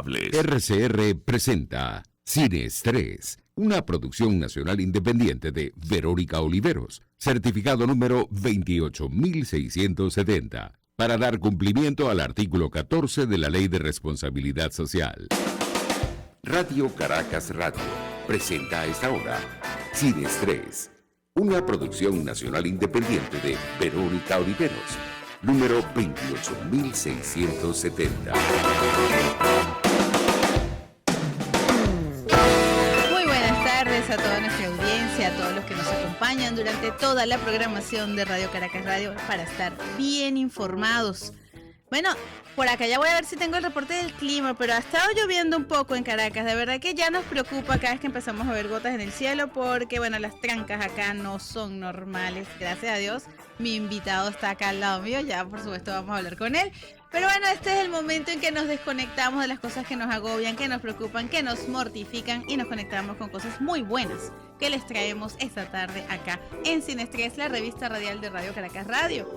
saludables. RCR presenta Sin Estrés, una producción nacional independiente de Verónica Oliveros, certificado número 28670, para dar cumplimiento al artículo 14 de la Ley de Responsabilidad Social. Radio Caracas Radio presenta a esta hora Sin Estrés, una producción nacional independiente de Verónica Oliveros, número 28670. Muy buenas tardes a toda nuestra audiencia, a todos los que nos acompañan durante toda la programación de Radio Caracas Radio para estar bien informados. Bueno, por acá ya voy a ver si tengo el reporte del clima, pero ha estado lloviendo un poco en Caracas. De verdad que ya nos preocupa cada vez que empezamos a ver gotas en el cielo porque, bueno, las trancas acá no son normales. Gracias a Dios, mi invitado está acá al lado mío. Ya, por supuesto, vamos a hablar con él. Pero bueno, este es el momento en que nos desconectamos de las cosas que nos agobian, que nos preocupan, que nos mortifican y nos conectamos con cosas muy buenas que les traemos esta tarde acá en Sin Estrés, la revista radial de Radio Caracas Radio.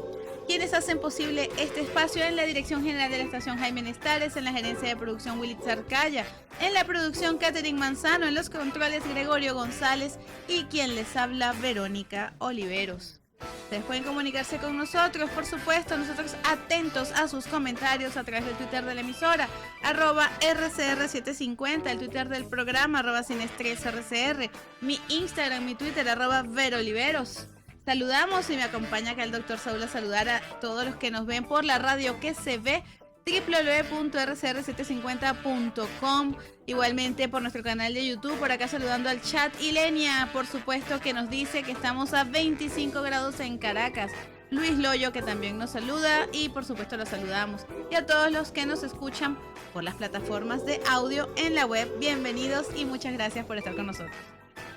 Quienes hacen posible este espacio: en la dirección general de la estación Jaime Nestares, en la gerencia de producción Willy Zarcaya, en la producción Catherine Manzano, en los controles Gregorio González y quien les habla Verónica Oliveros. Ustedes pueden comunicarse con nosotros, por supuesto, nosotros atentos a sus comentarios a través del Twitter de la emisora, @RCR750, el Twitter del programa, @SinEstresRCR, mi Instagram, mi Twitter, @VerOliveros. Saludamos y me acompaña acá el doctor Saúl a saludar a todos los que nos ven por la radio que se ve, www.rcr750.com, igualmente por nuestro canal de YouTube, por acá saludando al chat. Y Lenia, por supuesto, que nos dice que estamos a 25 grados en Caracas. Luis Loyo, que también nos saluda, y por supuesto los saludamos. Y a todos los que nos escuchan por las plataformas de audio en la web, bienvenidos y muchas gracias por estar con nosotros.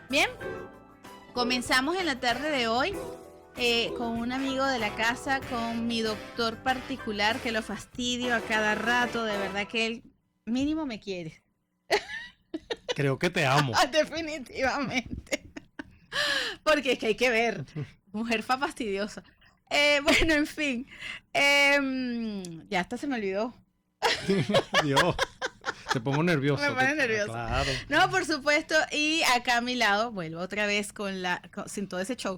Bien, comenzamos en la tarde de hoy con un amigo de la casa, con mi doctor particular, que lo fastidio a cada rato. De verdad que él mínimo me quiere. Creo que te amo. Definitivamente. Porque es que hay que ver. Mujer fastidiosa. Bueno, en fin. Ya hasta se me olvidó. Dios, te pongo nervioso. Me pone nervioso. Claro. No, por supuesto. Y acá a mi lado, vuelvo otra vez sin todo ese show,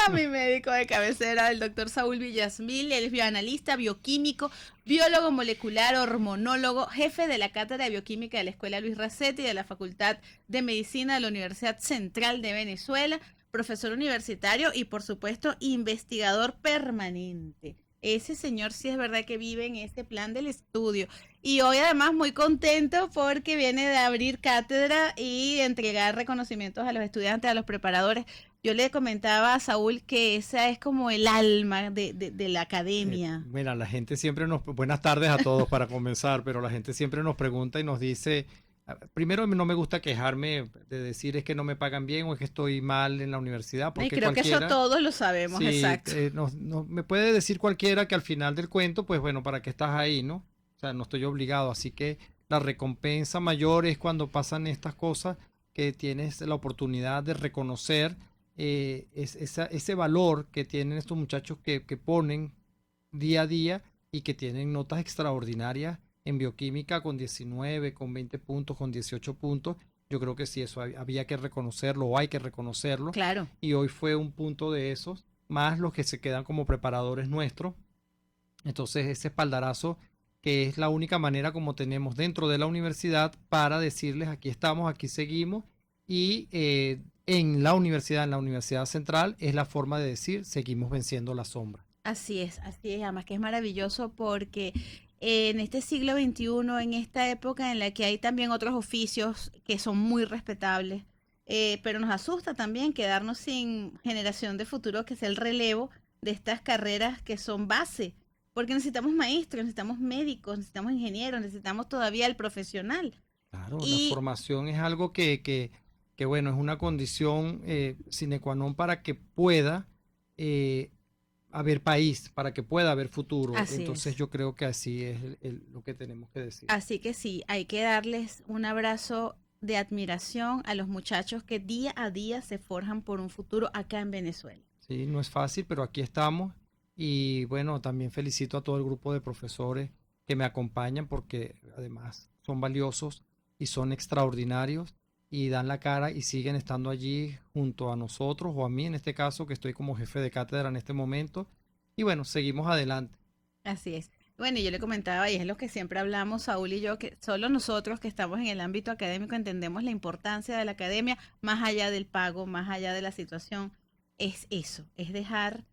a mi médico de cabecera, el doctor Saúl Villasmil. Él es bioanalista, bioquímico, biólogo molecular, hormonólogo, jefe de la Cátedra de Bioquímica de la Escuela Luis Racetti de la Facultad de Medicina de la Universidad Central de Venezuela, profesor universitario y, por supuesto, investigador permanente. Ese señor sí es verdad que vive en este plan del estudio. Y hoy además muy contento porque viene de abrir cátedra y entregar reconocimientos a los estudiantes, a los preparadores. Yo le comentaba a Saúl que esa es como el alma de la academia. Mira, la gente siempre buenas tardes a todos para comenzar, pero la gente siempre nos pregunta y nos dice, primero no me gusta quejarme de decir es que no me pagan bien o es que estoy mal en la universidad. Porque y creo que eso todos lo sabemos, sí, exacto. Me puede decir cualquiera que al final del cuento, pues bueno, ¿para qué estás ahí, no? O sea, no estoy obligado, así que la recompensa mayor es cuando pasan estas cosas, que tienes la oportunidad de reconocer ese valor que tienen estos muchachos que ponen día a día y que tienen notas extraordinarias en bioquímica con 19, con 20 puntos, con 18 puntos. Yo creo que sí, eso había que reconocerlo o hay que reconocerlo. Claro. Y hoy fue un punto de esos, más los que se quedan como preparadores nuestros. Entonces ese espaldarazo, que es la única manera como tenemos dentro de la universidad para decirles aquí estamos, aquí seguimos, y en la universidad central es la forma de decir seguimos venciendo la sombra. Así es, además que es maravilloso porque en este siglo XXI, en esta época en la que hay también otros oficios que son muy respetables, pero nos asusta también quedarnos sin generación de futuro, que sea el relevo de estas carreras que son base, porque necesitamos maestros, necesitamos médicos, necesitamos ingenieros, necesitamos todavía el profesional. Claro, la formación es algo que bueno, es una condición sine qua non para que pueda haber país, para que pueda haber futuro. Entonces yo creo que así es lo que tenemos que decir. Así que sí, hay que darles un abrazo de admiración a los muchachos que día a día se forjan por un futuro acá en Venezuela. Sí, no es fácil, pero aquí estamos. Y bueno, también felicito a todo el grupo de profesores que me acompañan porque además son valiosos y son extraordinarios y dan la cara y siguen estando allí junto a nosotros o a mí en este caso, que estoy como jefe de cátedra en este momento. Y bueno, seguimos adelante. Así es. Bueno, y yo le comentaba, y es lo que siempre hablamos, Saúl y yo, que solo nosotros que estamos en el ámbito académico entendemos la importancia de la academia, más allá del pago, más allá de la situación. Es eso, es dejar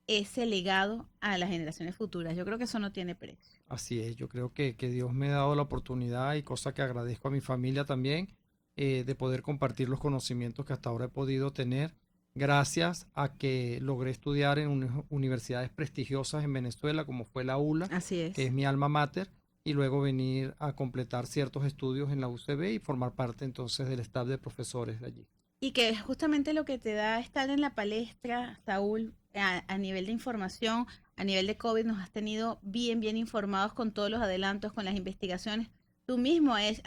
ese legado a las generaciones futuras. Yo creo que eso no tiene precio. Así es, yo creo que Dios me ha dado la oportunidad y cosa que agradezco a mi familia también, de poder compartir los conocimientos que hasta ahora he podido tener, gracias a que logré estudiar en universidades prestigiosas en Venezuela, como fue la ULA, Así que es. es mi alma mater, y luego venir a completar ciertos estudios en la UCB y formar parte entonces del staff de profesores de allí. Y que es justamente lo que te da estar en la palestra, Saúl, a nivel de información, a nivel de COVID, nos has tenido bien, bien informados con todos los adelantos, con las investigaciones. Tú mismo has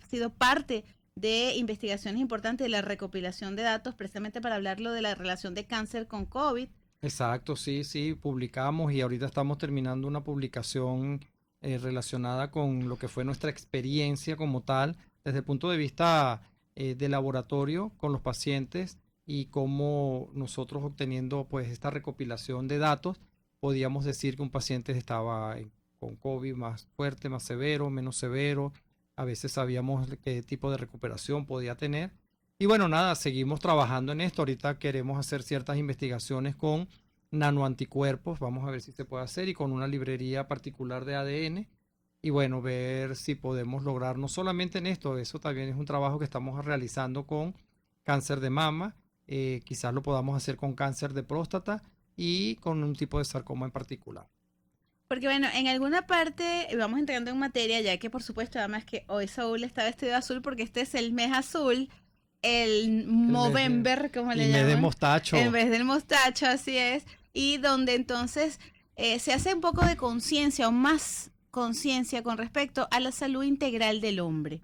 sido parte de investigaciones importantes de la recopilación de datos, precisamente para hablarlo de la relación de cáncer con COVID. Exacto, sí, sí, publicamos y ahorita estamos terminando una publicación relacionada con lo que fue nuestra experiencia como tal, desde el punto de vista de laboratorio con los pacientes y cómo nosotros obteniendo pues esta recopilación de datos podíamos decir que un paciente estaba con COVID más fuerte, más severo, menos severo. A veces sabíamos qué tipo de recuperación podía tener. Y bueno, nada, seguimos trabajando en esto. Ahorita queremos hacer ciertas investigaciones con nanoanticuerpos. Vamos a ver si se puede hacer y con una librería particular de ADN. Y bueno, ver si podemos lograr no solamente en esto, eso también es un trabajo que estamos realizando con cáncer de mama. Quizás lo podamos hacer con cáncer de próstata y con un tipo de sarcoma en particular. Porque bueno, en alguna parte vamos entrando en materia, ya que por supuesto, además que hoy Saúl está vestido de azul porque este es el mes azul, el El mes de, Movember, como y le mes de llaman, en mostacho. vez del mostacho, así es, y donde entonces se hace un poco de conciencia o más conciencia con respecto a la salud integral del hombre.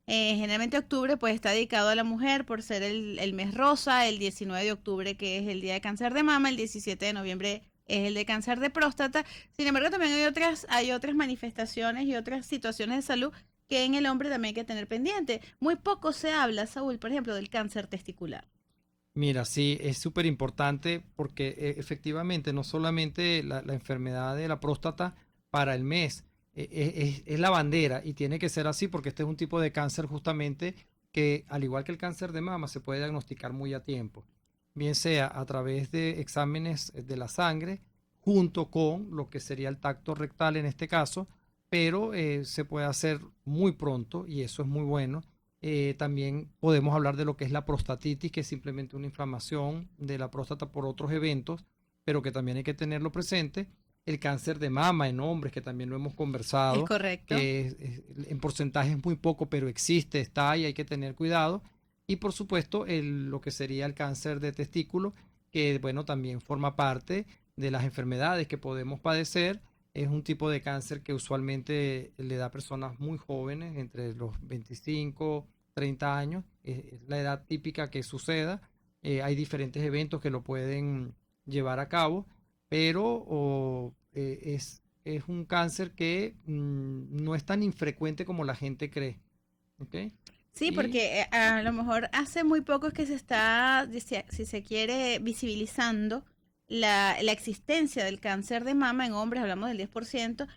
Generalmente octubre pues está dedicado a la mujer por ser el mes rosa, el 19 de octubre que es el día de cáncer de mama, el 17 de noviembre es el de cáncer de próstata. Sin embargo, también hay otras manifestaciones y otras situaciones de salud que en el hombre también hay que tener pendiente. Muy poco se habla, Saúl, por ejemplo, del cáncer testicular. Mira, sí, es súper importante porque efectivamente no solamente la enfermedad de la próstata para el mes, es la bandera y tiene que ser así porque este es un tipo de cáncer justamente que al igual que el cáncer de mama se puede diagnosticar muy a tiempo, bien sea a través de exámenes de la sangre junto con lo que sería el tacto rectal en este caso, pero se puede hacer muy pronto y eso es muy bueno. También podemos hablar de lo que es la prostatitis, que es simplemente una inflamación de la próstata por otros eventos, pero que también hay que tenerlo presente. El cáncer de mama en hombres, que también lo hemos ¿Es conversado, correcto? que en porcentaje es muy poco, pero existe, está y hay que tener cuidado. Y por supuesto, lo que sería el cáncer de testículo, que bueno, también forma parte de las enfermedades que podemos padecer. Es un tipo de cáncer que usualmente le da a personas muy jóvenes, entre los 25, 30 años. Es la edad típica que suceda. Hay diferentes eventos que lo pueden llevar a cabo, pero es un cáncer que no es tan infrecuente como la gente cree. ¿Ok? Sí, Y porque a lo mejor hace muy poco es que se está, si se quiere, visibilizando la existencia del cáncer de mama en hombres, hablamos del 10%.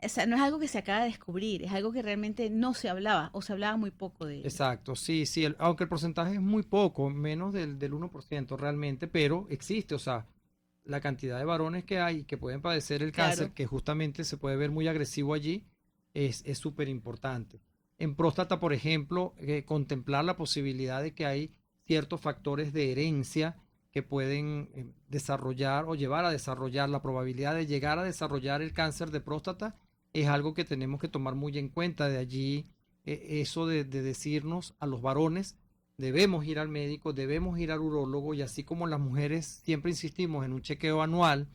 O sea, no es algo que se acaba de descubrir, es algo que realmente no se hablaba o se hablaba muy poco de ello. exacto, sí, sí, aunque el porcentaje es muy poco, menos del 1% realmente, pero existe, o sea, la cantidad de varones que hay que pueden padecer el cáncer, Claro. que justamente se puede ver muy agresivo allí, es súper importante. En próstata, por ejemplo, contemplar la posibilidad de que hay ciertos factores de herencia que pueden desarrollar o llevar a desarrollar la probabilidad de llegar a desarrollar el cáncer de próstata es algo que tenemos que tomar muy en cuenta. De allí eso de decirnos a los varones, debemos ir al médico, debemos ir al urólogo y así como las mujeres siempre insistimos en un chequeo anual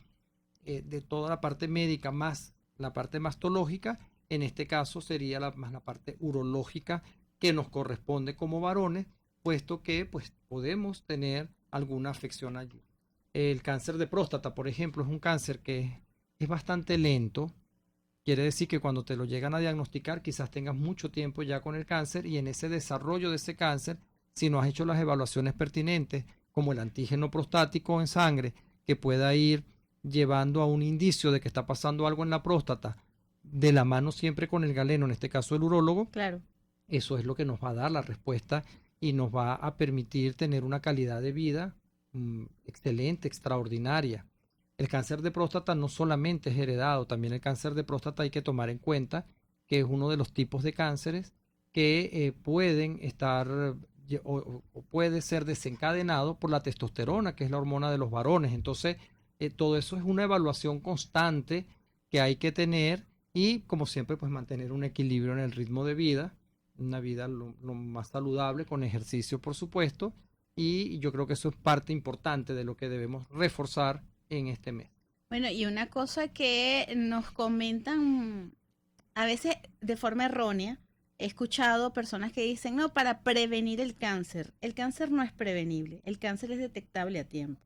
de toda la parte médica más la parte mastológica, en este caso sería más la parte urológica que nos corresponde como varones, puesto que pues podemos tener alguna afección allí. El cáncer de próstata, por ejemplo, es un cáncer que es bastante lento, Quiere decir que cuando te lo llegan a diagnosticar, quizás tengas mucho tiempo ya con el cáncer y en ese desarrollo de ese cáncer, si no has hecho las evaluaciones pertinentes, como el antígeno prostático en sangre, que pueda ir llevando a un indicio de que está pasando algo en la próstata, de la mano siempre con el galeno, en este caso el urólogo, Claro. eso es lo que nos va a dar la respuesta y nos va a permitir tener una calidad de vida excelente, extraordinaria. El cáncer de próstata no solamente es heredado, también el cáncer de próstata hay que tomar en cuenta que es uno de los tipos de cánceres que pueden estar o puede ser desencadenado por la testosterona, que es la hormona de los varones. Entonces, todo eso es una evaluación constante que hay que tener y, como siempre, pues mantener un equilibrio en el ritmo de vida, una vida lo más saludable, con ejercicio, por supuesto, y yo creo que eso es parte importante de lo que debemos reforzar en este mes. Bueno, y una cosa que nos comentan a veces de forma errónea, he escuchado personas que dicen, no, para prevenir el cáncer. El cáncer no es prevenible, el cáncer es detectable a tiempo.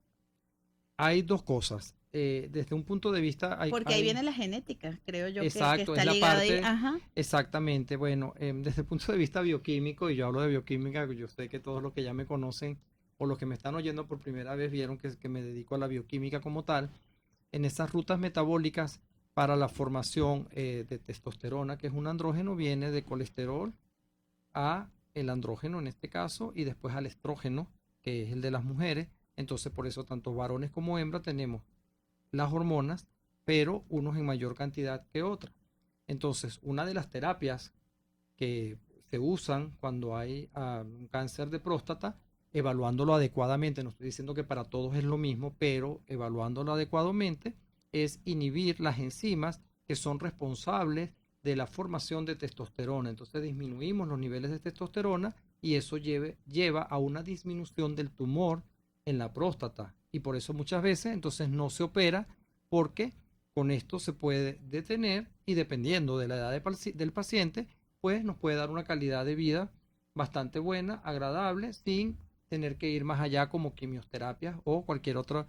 Hay dos cosas. Desde un punto de vista... Porque ahí viene la genética, creo yo, exacto, que está es la ligada ahí. parte... Ajá. Exactamente. Bueno, desde el punto de vista bioquímico, y yo hablo de bioquímica, yo sé que todos los que ya me conocen o los que me están oyendo por primera vez vieron que me dedico a la bioquímica como tal. En esas rutas metabólicas para la formación de testosterona, que es un andrógeno, viene de colesterol a el andrógeno en este caso y después al estrógeno, que es el de las mujeres. Entonces, por eso tanto varones como hembras tenemos las hormonas, pero unos en mayor cantidad que otras. Entonces, una de las terapias que se usan cuando hay un cáncer de próstata, evaluándolo adecuadamente, no estoy diciendo que para todos es lo mismo, pero evaluándolo adecuadamente, es inhibir las enzimas que son responsables de la formación de testosterona. Entonces disminuimos los niveles de testosterona y eso lleva a una disminución del tumor en la próstata. Y por eso muchas veces entonces no se opera, porque con esto se puede detener y dependiendo de la edad del paciente, pues nos puede dar una calidad de vida bastante buena, agradable, sin tener que ir más allá como quimioterapias o cualquier otra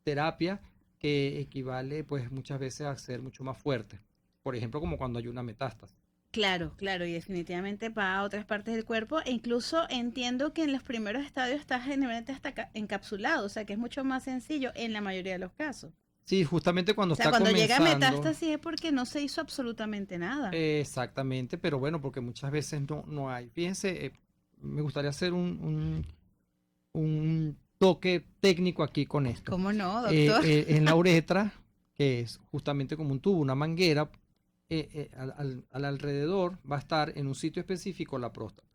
terapia que equivale pues muchas veces a ser mucho más fuerte. Por ejemplo, como cuando hay una metástasis. Claro, claro, y definitivamente va a otras partes del cuerpo. E incluso entiendo que en los primeros estadios está generalmente hasta encapsulado, o sea que es mucho más sencillo en la mayoría de los casos. Sí, justamente cuando O sea, está cuando comenzando. llega a metástasis es porque no se hizo absolutamente nada. Exactamente, pero bueno, porque muchas veces no hay. Fíjense, me gustaría hacer un toque técnico aquí con esto. ¿Cómo no, doctor? En la uretra, que es justamente como un tubo, una manguera, al alrededor va a estar en un sitio específico la próstata.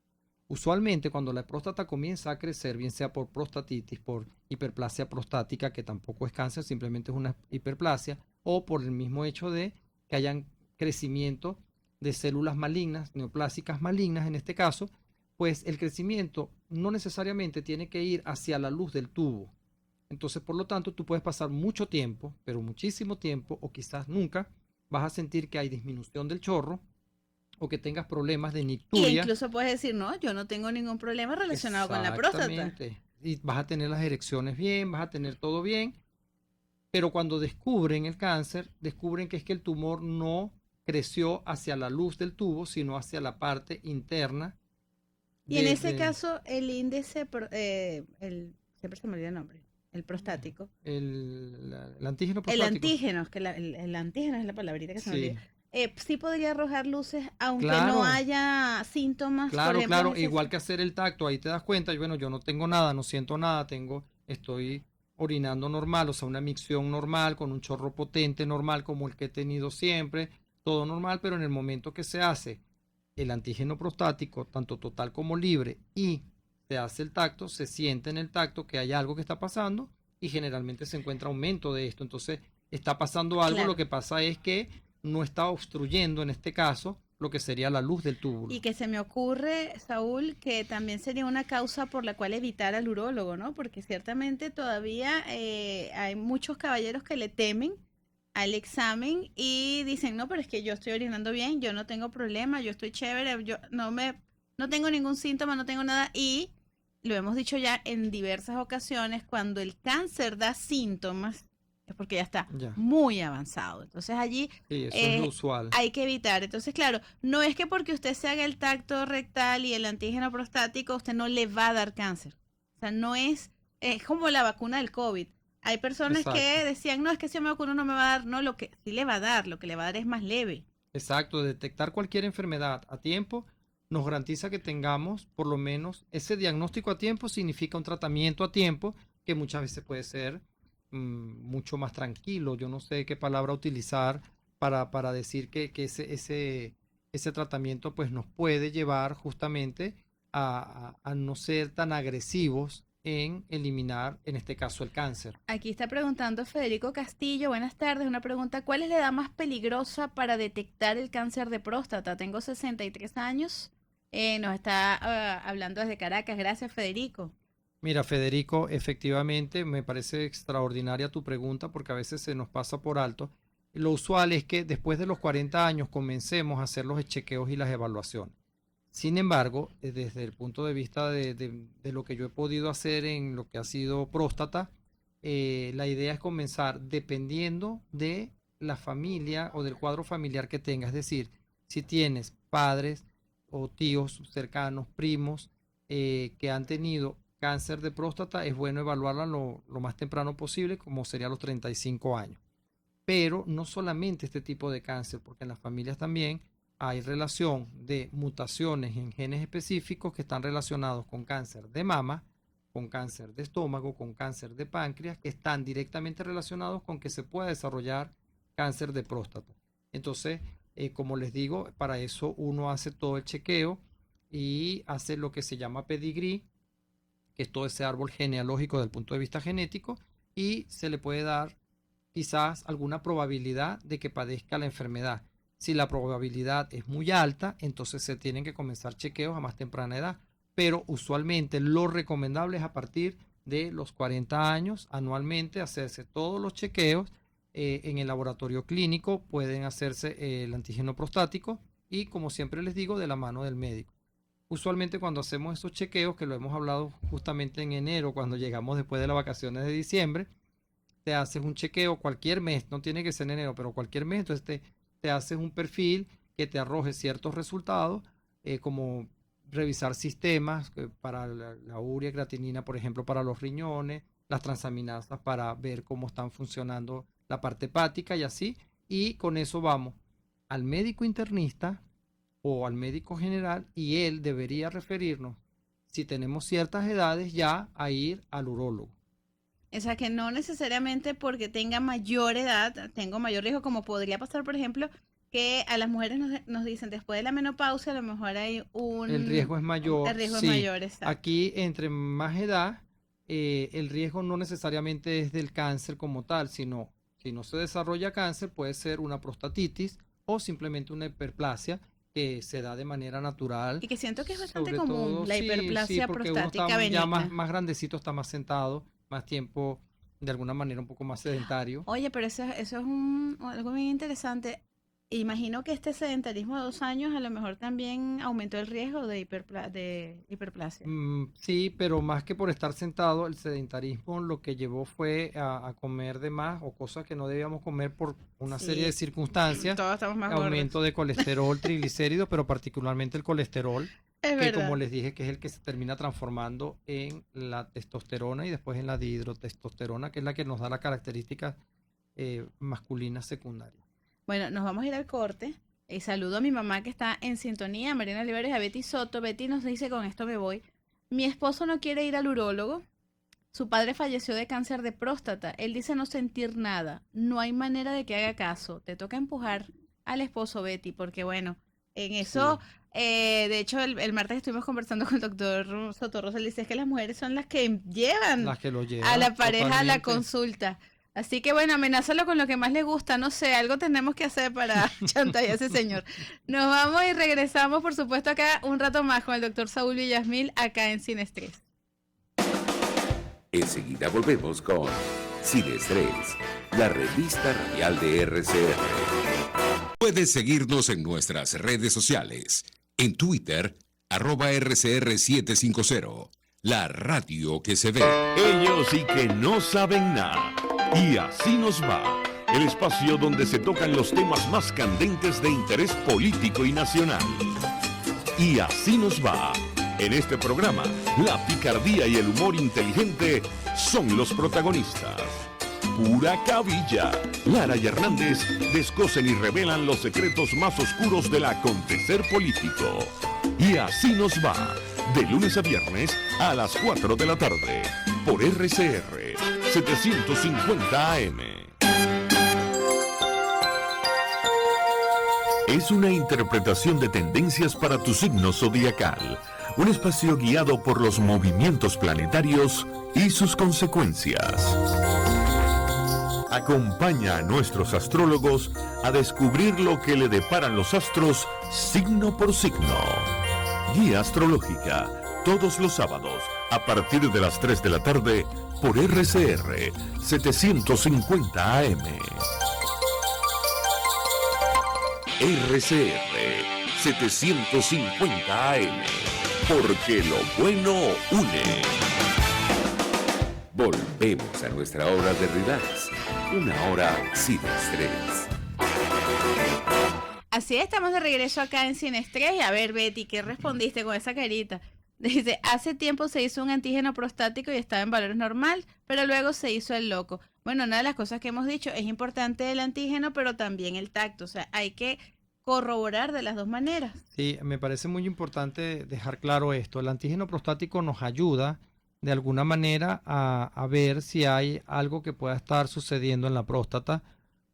Usualmente cuando la próstata comienza a crecer, bien sea por prostatitis, por hiperplasia prostática, que tampoco es cáncer, simplemente es una hiperplasia, o por el mismo hecho de que hayan crecimiento de células malignas, neoplásicas malignas en este caso, pues el crecimiento no necesariamente tiene que ir hacia la luz del tubo. Entonces, por lo tanto, tú puedes pasar mucho tiempo, pero muchísimo tiempo, o quizás nunca, vas a sentir que hay disminución del chorro, o que tengas problemas de nicturia. Y incluso puedes decir, no, yo no tengo ningún problema relacionado con la próstata. Exactamente. Y vas a tener las erecciones bien, vas a tener todo bien, pero cuando descubren el cáncer, descubren que es que el tumor no creció hacia la luz del tubo, sino hacia la parte interna. Y en ese caso, el índice, siempre se me olvida el nombre, el prostático. El antígeno prostático. El antígeno, que el antígeno es la palabrita que se me olvida. Sí podría arrojar luces aunque no haya síntomas. Claro, por ejemplo, igual que hacer el tacto, ahí te das cuenta, bueno, yo no tengo nada, no siento nada, estoy orinando normal, o sea, una micción normal, con un chorro potente normal como el que he tenido siempre, todo normal, pero en el momento que se hace el antígeno prostático, tanto total como libre, y se hace el tacto, se siente en el tacto que hay algo que está pasando y generalmente se encuentra aumento de esto, entonces está pasando algo, lo que pasa es que no está obstruyendo en este caso lo que sería la luz del túbulo. Y que se me ocurre, Saúl, que también sería una causa por la cual evitar al urólogo, ¿no? Porque ciertamente todavía hay muchos caballeros que le temen al examen y dicen, no, pero es que yo estoy orinando bien, yo no tengo problema, yo estoy chévere, yo no tengo ningún síntoma, no tengo nada. Y lo hemos dicho ya en diversas ocasiones, cuando el cáncer da síntomas, es porque ya está Ya. muy avanzado. Entonces allí Sí, eso es lo usual. hay que evitar. Entonces, claro, no es que porque usted se haga el tacto rectal y el antígeno prostático, usted no le va a dar cáncer. O sea, no es como la vacuna del COVID. Hay personas que Exacto. decían, no, es que si me vacuno no me va a dar. No, lo que sí le va a dar, lo que le va a dar es más leve. Exacto, detectar cualquier enfermedad a tiempo nos garantiza que tengamos por lo menos ese diagnóstico a tiempo, significa un tratamiento a tiempo que muchas veces puede ser mucho más tranquilo. Yo no sé qué palabra utilizar para decir que ese tratamiento pues nos puede llevar justamente a no ser tan agresivos en eliminar, en este caso, el cáncer. Aquí está preguntando Federico Castillo, buenas tardes, una pregunta, ¿cuál es la edad más peligrosa para detectar el cáncer de próstata? Tengo 63 años, nos está hablando desde Caracas, gracias Federico. Mira, Federico, efectivamente me parece extraordinaria tu pregunta porque a veces se nos pasa por alto. Lo usual es que después de los 40 años comencemos a hacer los chequeos y las evaluaciones. Sin embargo, desde el punto de vista de lo que yo he podido hacer en lo que ha sido próstata, la idea es comenzar dependiendo de la familia o del cuadro familiar que tengas. Es decir, si tienes padres o tíos cercanos, primos, que han tenido cáncer de próstata, es bueno evaluarla lo más temprano posible, como sería a los 35 años. Pero no solamente este tipo de cáncer, porque en las familias también hay relación de mutaciones en genes específicos que están relacionados con cáncer de mama, con cáncer de estómago, con cáncer de páncreas, que están directamente relacionados con que se pueda desarrollar cáncer de próstata. Entonces, como les digo, para eso uno hace todo el chequeo y hace lo que se llama pedigrí, que es todo ese árbol genealógico desde el punto de vista genético, y se le puede dar quizás alguna probabilidad de que padezca la enfermedad. Si la probabilidad es muy alta, entonces se tienen que comenzar chequeos a más temprana edad. Pero usualmente lo recomendable es a partir de los 40 años, anualmente hacerse todos los chequeos. En el laboratorio clínico pueden hacerse el antígeno prostático y, como siempre les digo, de la mano del médico. Usualmente cuando hacemos esos chequeos, que lo hemos hablado justamente en enero, cuando llegamos después de las vacaciones de diciembre, te haces un chequeo cualquier mes, no tiene que ser en enero, pero cualquier mes, entonces te haces un perfil que te arroje ciertos resultados, como revisar sistemas para la urea, creatinina, por ejemplo, para los riñones, las transaminasas para ver cómo están funcionando la parte hepática y así, y con eso vamos al médico internista o al médico general y él debería referirnos, si tenemos ciertas edades, ya a ir al urólogo. O sea, que no necesariamente porque tenga mayor edad, tengo mayor riesgo, como podría pasar, por ejemplo, que a las mujeres nos dicen después de la menopausia, a lo mejor hay El riesgo es mayor. El riesgo Sí, es mayor, exacto. aquí entre más edad, el riesgo no necesariamente es del cáncer como tal, sino si no se desarrolla cáncer, puede ser una prostatitis o simplemente una hiperplasia que se da de manera natural. Y que siento que es bastante Sobre común, todo, la sí, hiperplasia porque uno prostática está ya benigna. más grandecito, está más sentado, más tiempo, de alguna manera un poco más sedentario. Oye, pero eso es algo bien interesante. Imagino que este sedentarismo de 2 años a lo mejor también aumentó el riesgo de hiperplasia. Sí, pero más que por estar sentado, el sedentarismo lo que llevó fue a comer de más o cosas que no debíamos comer por una serie de Sí, circunstancias, todos estamos más aumento gordos. de colesterol, triglicéridos, pero particularmente el colesterol, Es que como verdad. les dije, que es el que se termina transformando en la testosterona y después en la dihidrotestosterona, que es la que nos da las características masculinas secundarias. Bueno, nos vamos a ir al corte. Y saludo a mi mamá que está en sintonía, a Mariana Olivares, a Betty Soto. Betty nos dice, con esto me voy. Mi esposo no quiere ir al urólogo. Su padre falleció de cáncer de próstata. Él dice no sentir nada. No hay manera de que haga caso. Te toca empujar al esposo, Betty, porque bueno, en eso, Sí. de hecho, el martes estuvimos conversando con el doctor Sotorrosa. Él dice es que las mujeres son las que llevan Las que lo a llevan la pareja a la totalmente. consulta. Así que bueno, amenázalo con lo que más le gusta, no sé, algo tenemos que hacer para chantajear a ese señor. Nos vamos y regresamos, por supuesto, acá un rato más con el doctor Saúl Villasmil, acá en Sin Estrés. Enseguida volvemos con Sin Estrés, la revista radial de RCR. Puedes seguirnos en nuestras redes sociales. En Twitter, @RCR750. La radio que se ve. Ellos sí que no saben nada. Y así nos va, el espacio donde se tocan los temas más candentes de interés político y nacional. Y así nos va. En este programa, la picardía y el humor inteligente son los protagonistas. Pura cabilla. Lara y Hernández descosen y revelan los secretos más oscuros del acontecer político. Y así nos va, de lunes a viernes a las 4 de la tarde, por RCR 750 AM. Es una interpretación de tendencias para tu signo zodiacal. Un espacio guiado por los movimientos planetarios y sus consecuencias. Acompaña a nuestros astrólogos a descubrir lo que le deparan los astros signo por signo. Guía astrológica, todos los sábados, a partir de las 3 de la tarde, por RCR 750 AM. RCR 750 AM, porque lo bueno une. Volvemos a nuestra hora de relax, una hora sin estrés. Así es, estamos de regreso acá en Sin Estrés. Y a ver, Betty, ¿qué respondiste con esa carita? Dice, hace tiempo se hizo un antígeno prostático y estaba en valores normal, pero luego se hizo el loco. Bueno, una de las cosas que hemos dicho, es importante el antígeno, pero también el tacto. O sea, hay que corroborar de las dos maneras. Sí, me parece muy importante dejar claro esto. El antígeno prostático nos ayuda de alguna manera a ver si hay algo que pueda estar sucediendo en la próstata,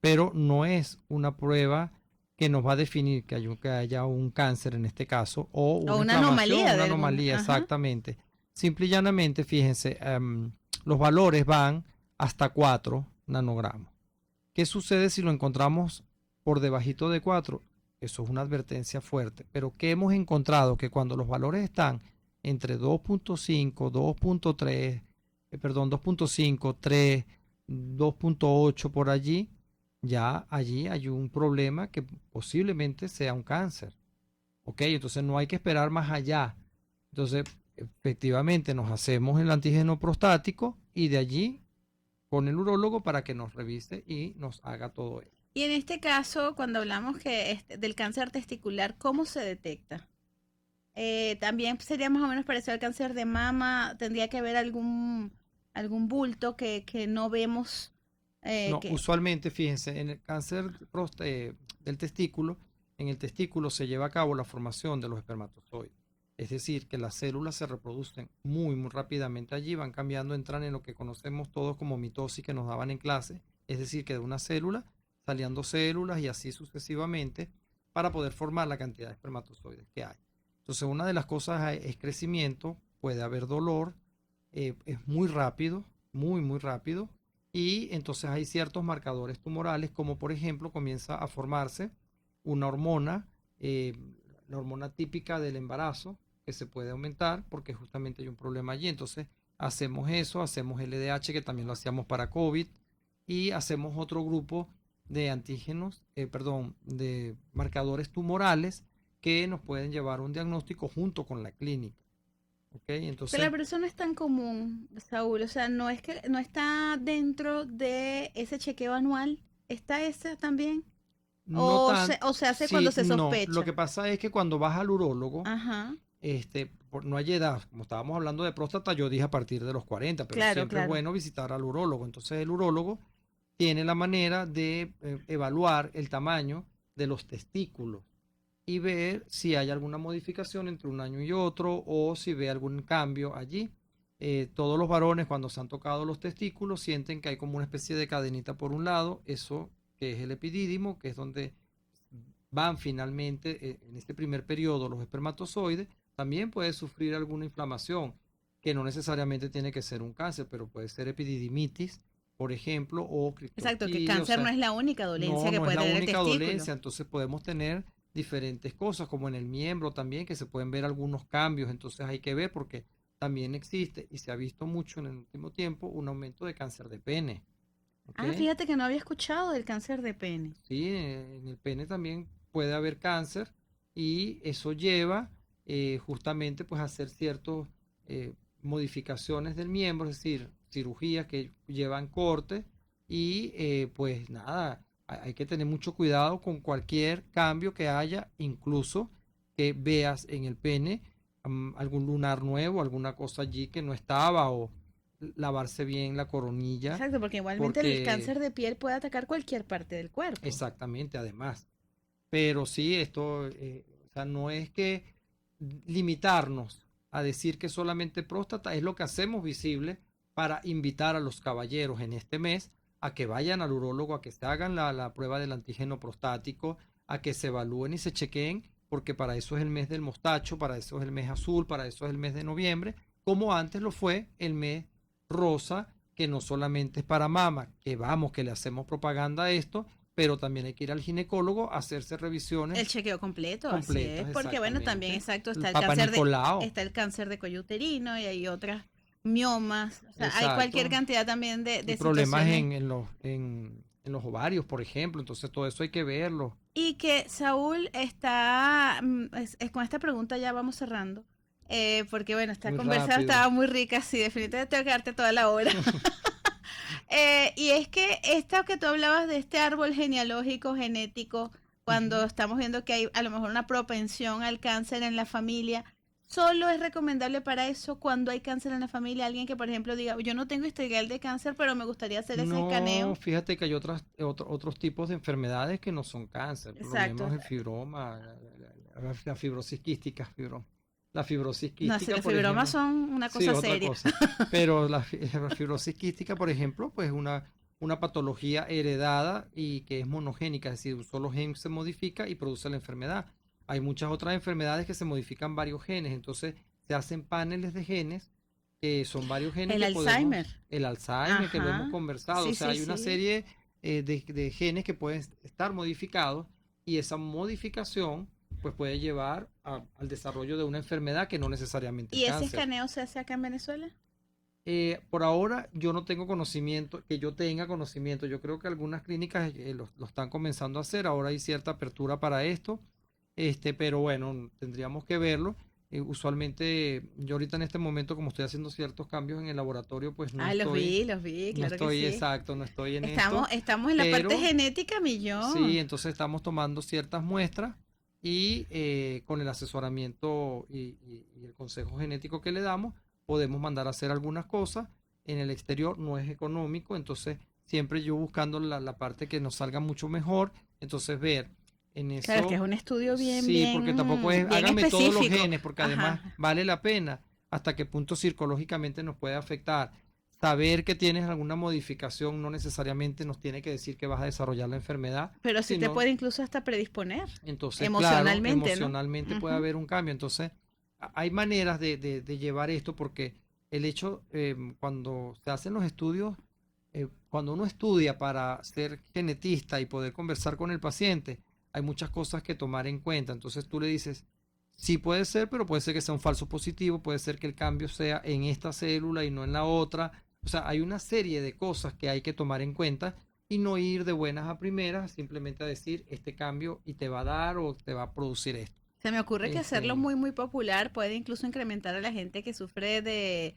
pero no es una prueba que nos va a definir que haya un cáncer en este caso, o una anomalía. Una anomalía, exactamente. Simple y llanamente, fíjense, los valores van hasta 4 nanogramos. ¿Qué sucede si lo encontramos por debajito de 4? Eso es una advertencia fuerte. Pero ¿qué hemos encontrado? Que cuando los valores están entre 2.5, 2.3, 2.5, 3, 2.8 por allí, ya allí hay un problema que posiblemente sea un cáncer. ¿Ok? Entonces no hay que esperar más allá. Entonces, efectivamente, nos hacemos el antígeno prostático y de allí con el urólogo para que nos revise y nos haga todo eso. Y en este caso, cuando hablamos del cáncer testicular, ¿cómo se detecta? También sería más o menos parecido al cáncer de mama. ¿Tendría que haber algún bulto que no vemos? No, usualmente, fíjense, en el cáncer del testículo, en el testículo se lleva a cabo la formación de los espermatozoides. Es decir, que las células se reproducen muy, muy rápidamente allí, van cambiando, entran en lo que conocemos todos como mitosis que nos daban en clase. Es decir, que de una célula salían 2 células y así sucesivamente para poder formar la cantidad de espermatozoides que hay. Entonces, una de las cosas es crecimiento, puede haber dolor, es muy rápido, muy, muy rápido. Y entonces hay ciertos marcadores tumorales, como por ejemplo comienza a formarse una hormona, la hormona típica del embarazo, que se puede aumentar porque justamente hay un problema allí. Entonces hacemos eso, hacemos LDH, que también lo hacíamos para COVID, y hacemos otro grupo de antígenos, de marcadores tumorales que nos pueden llevar a un diagnóstico junto con la clínica. Okay, entonces, pero eso no es tan común, Saúl. O sea, no está dentro de ese chequeo anual. ¿Está ese también? No ¿O se hace cuando se sospecha? No, lo que pasa es que cuando vas al urólogo, ajá, no hay edad. Como estábamos hablando de próstata, yo dije a partir de los 40, pero siempre es bueno visitar al urólogo. Entonces el urólogo tiene la manera de evaluar el tamaño de los testículos y ver si hay alguna modificación entre un año y otro o si ve algún cambio allí. Todos los varones, cuando se han tocado los testículos, sienten que hay como una especie de cadenita por un lado, eso que es el epidídimo, que es donde van finalmente en este primer periodo los espermatozoides. También puede sufrir alguna inflamación, que no necesariamente tiene que ser un cáncer, pero puede ser epididimitis, por ejemplo, o criptorquidia. Exacto, que el cáncer no es la única dolencia que puede tener el testículo. No es la única dolencia, entonces podemos tener diferentes cosas, como en el miembro también, que se pueden ver algunos cambios. Entonces hay que ver, porque también existe y se ha visto mucho en el último tiempo un aumento de cáncer de pene. ¿Okay? Fíjate que no había escuchado del cáncer de pene. Sí, en el pene también puede haber cáncer y eso lleva justamente pues a hacer ciertas modificaciones del miembro, es decir, cirugías que llevan corte y pues nada, hay que tener mucho cuidado con cualquier cambio que haya, incluso que veas en el pene algún lunar nuevo, alguna cosa allí que no estaba, o lavarse bien la coronilla. Exacto, porque igualmente el cáncer de piel puede atacar cualquier parte del cuerpo. Exactamente, además. Pero sí, esto, o sea, no es que limitarnos a decir que solamente próstata, es lo que hacemos visible para invitar a los caballeros en este mes a que vayan al urólogo, a que se hagan la prueba del antígeno prostático, a que se evalúen y se chequeen, porque para eso es el mes del mostacho, para eso es el mes azul, para eso es el mes de noviembre, como antes lo fue el mes rosa, que no solamente es para mama, que vamos, que le hacemos propaganda a esto, pero también hay que ir al ginecólogo a hacerse revisiones. El chequeo completo, así es, porque bueno, también exacto, está está el cáncer de cuello uterino y hay otras miomas, o sea, hay cualquier cantidad también de problemas en los ovarios, por ejemplo, entonces todo eso hay que verlo. Y que Saúl está, con esta pregunta ya vamos cerrando, porque bueno, esta conversación estaba muy rica, sí, definitivamente tengo que darte toda la hora. Y es que esto que tú hablabas de este árbol genealógico, genético, cuando estamos viendo que hay a lo mejor una propensión al cáncer en la familia, solo es recomendable para eso cuando hay cáncer en la familia. Alguien que, por ejemplo, diga, yo no tengo historial de cáncer, pero me gustaría hacer ese escaneo. No, fíjate que hay otros tipos de enfermedades que no son cáncer. Exacto. Problemas de fibroma, la fibrosis quística, La fibrosis quística. No, si los fibromas son una cosa seria. Otra cosa. Pero la fibrosis quística, por ejemplo, pues es una patología heredada y que es monogénica, es decir, un solo gen se modifica y produce la enfermedad. Hay muchas otras enfermedades que se modifican varios genes, entonces se hacen paneles de genes, que son varios genes. El Alzheimer. El Alzheimer, que lo hemos conversado. Sí, o sea, hay una serie de genes que pueden estar modificados y esa modificación pues puede llevar al desarrollo de una enfermedad que no necesariamente es cáncer. ¿Y ese escaneo se hace acá en Venezuela? Por ahora yo no tengo conocimiento, que yo tenga conocimiento. Yo creo que algunas clínicas lo están comenzando a hacer. Ahora hay cierta apertura para esto. Pero bueno, tendríamos que verlo. Usualmente yo ahorita en este momento, como estoy haciendo ciertos cambios en el laboratorio, pues no estoy... los vi, claro no estoy, que sí. Exacto, no estoy en Estamos en la parte genética, millón. Sí, entonces estamos tomando ciertas muestras y con el asesoramiento y el consejo genético que le damos, podemos mandar a hacer algunas cosas. En el exterior no es económico, entonces siempre yo buscando la parte que nos salga mucho mejor, entonces ver en eso. Claro, que es un estudio bien, sí, porque tampoco es, hágame específico. Todos los genes, porque además vale la pena hasta qué punto psicológicamente nos puede afectar. Saber que tienes alguna modificación no necesariamente nos tiene que decir que vas a desarrollar la enfermedad. Pero sí te puede incluso hasta predisponer. Entonces, emocionalmente, claro, emocionalmente puede haber un cambio. Entonces, hay maneras de llevar esto, porque el hecho, cuando se hacen los estudios, cuando uno estudia para ser genetista y poder conversar con el paciente, hay muchas cosas que tomar en cuenta. Entonces tú le dices, sí puede ser, pero puede ser que sea un falso positivo, puede ser que el cambio sea en esta célula y no en la otra. O sea, hay una serie de cosas que hay que tomar en cuenta y no ir de buenas a primeras, simplemente a decir este cambio y te va a dar o te va a producir esto. Se me ocurre que hacerlo muy, muy popular puede incluso incrementar a la gente que sufre de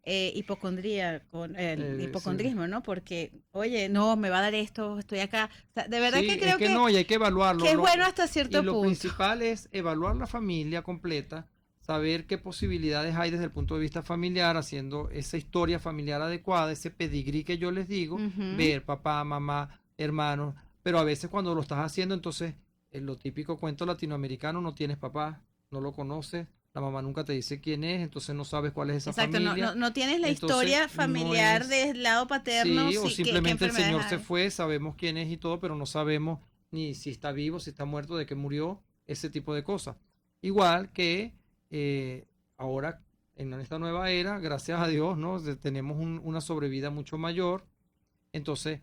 hipocondría, con el hipocondrismo, ¿no? Porque, oye, no, me va a dar esto, estoy acá. O sea, de verdad que creo que no, y hay que evaluarlo. Que es bueno hasta cierto punto. Y lo principal es evaluar la familia completa, saber qué posibilidades hay desde el punto de vista familiar, haciendo esa historia familiar adecuada, ese pedigrí que yo les digo, ver papá, mamá, hermanos, pero a veces cuando lo estás haciendo, entonces, en lo típico cuento latinoamericano, no tienes papá, no lo conoces, la mamá nunca te dice quién es, entonces no sabes cuál es esa familia. Exacto, no tienes la historia familiar del lado paterno. Sí, o simplemente el señor se fue, sabemos quién es y todo, pero no sabemos ni si está vivo, si está muerto, de qué murió, ese tipo de cosas. Igual que ahora, en esta nueva era, gracias a Dios, ¿no? Tenemos una sobrevida mucho mayor, entonces,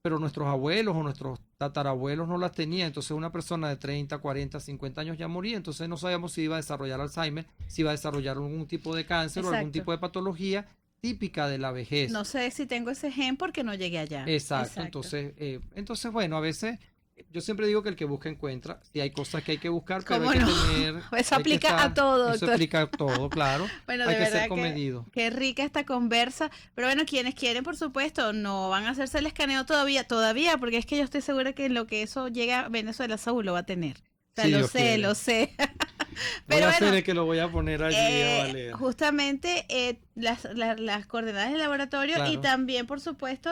pero nuestros abuelos o nuestros tatarabuelos no las tenían, entonces una persona de 30, 40, 50 años ya moría, entonces no sabíamos si iba a desarrollar Alzheimer, si iba a desarrollar algún tipo de cáncer o algún tipo de patología típica de la vejez. No sé si tengo ese gen porque no llegué allá. Exacto. Entonces bueno, a veces yo siempre digo que el que busca encuentra. Si hay cosas que hay que buscar, pero ¿Cómo hay que no? tener... Eso hay que aplica estar- a todo, Eso doctor. aplica a todo, claro. Bueno, Hay de que verdad ser comedido. qué rica esta conversa. Pero bueno, quienes quieren, por supuesto, no van a hacerse el escaneo todavía, porque es que yo estoy segura que en lo que eso llega a Venezuela, Saúl lo va a tener. O sea, Sí, lo Dios sé, quiere. lo sé. Voy Pero a hacer bueno, el que lo voy a poner allí a valer. justamente las coordenadas del laboratorio y Claro. también, por supuesto,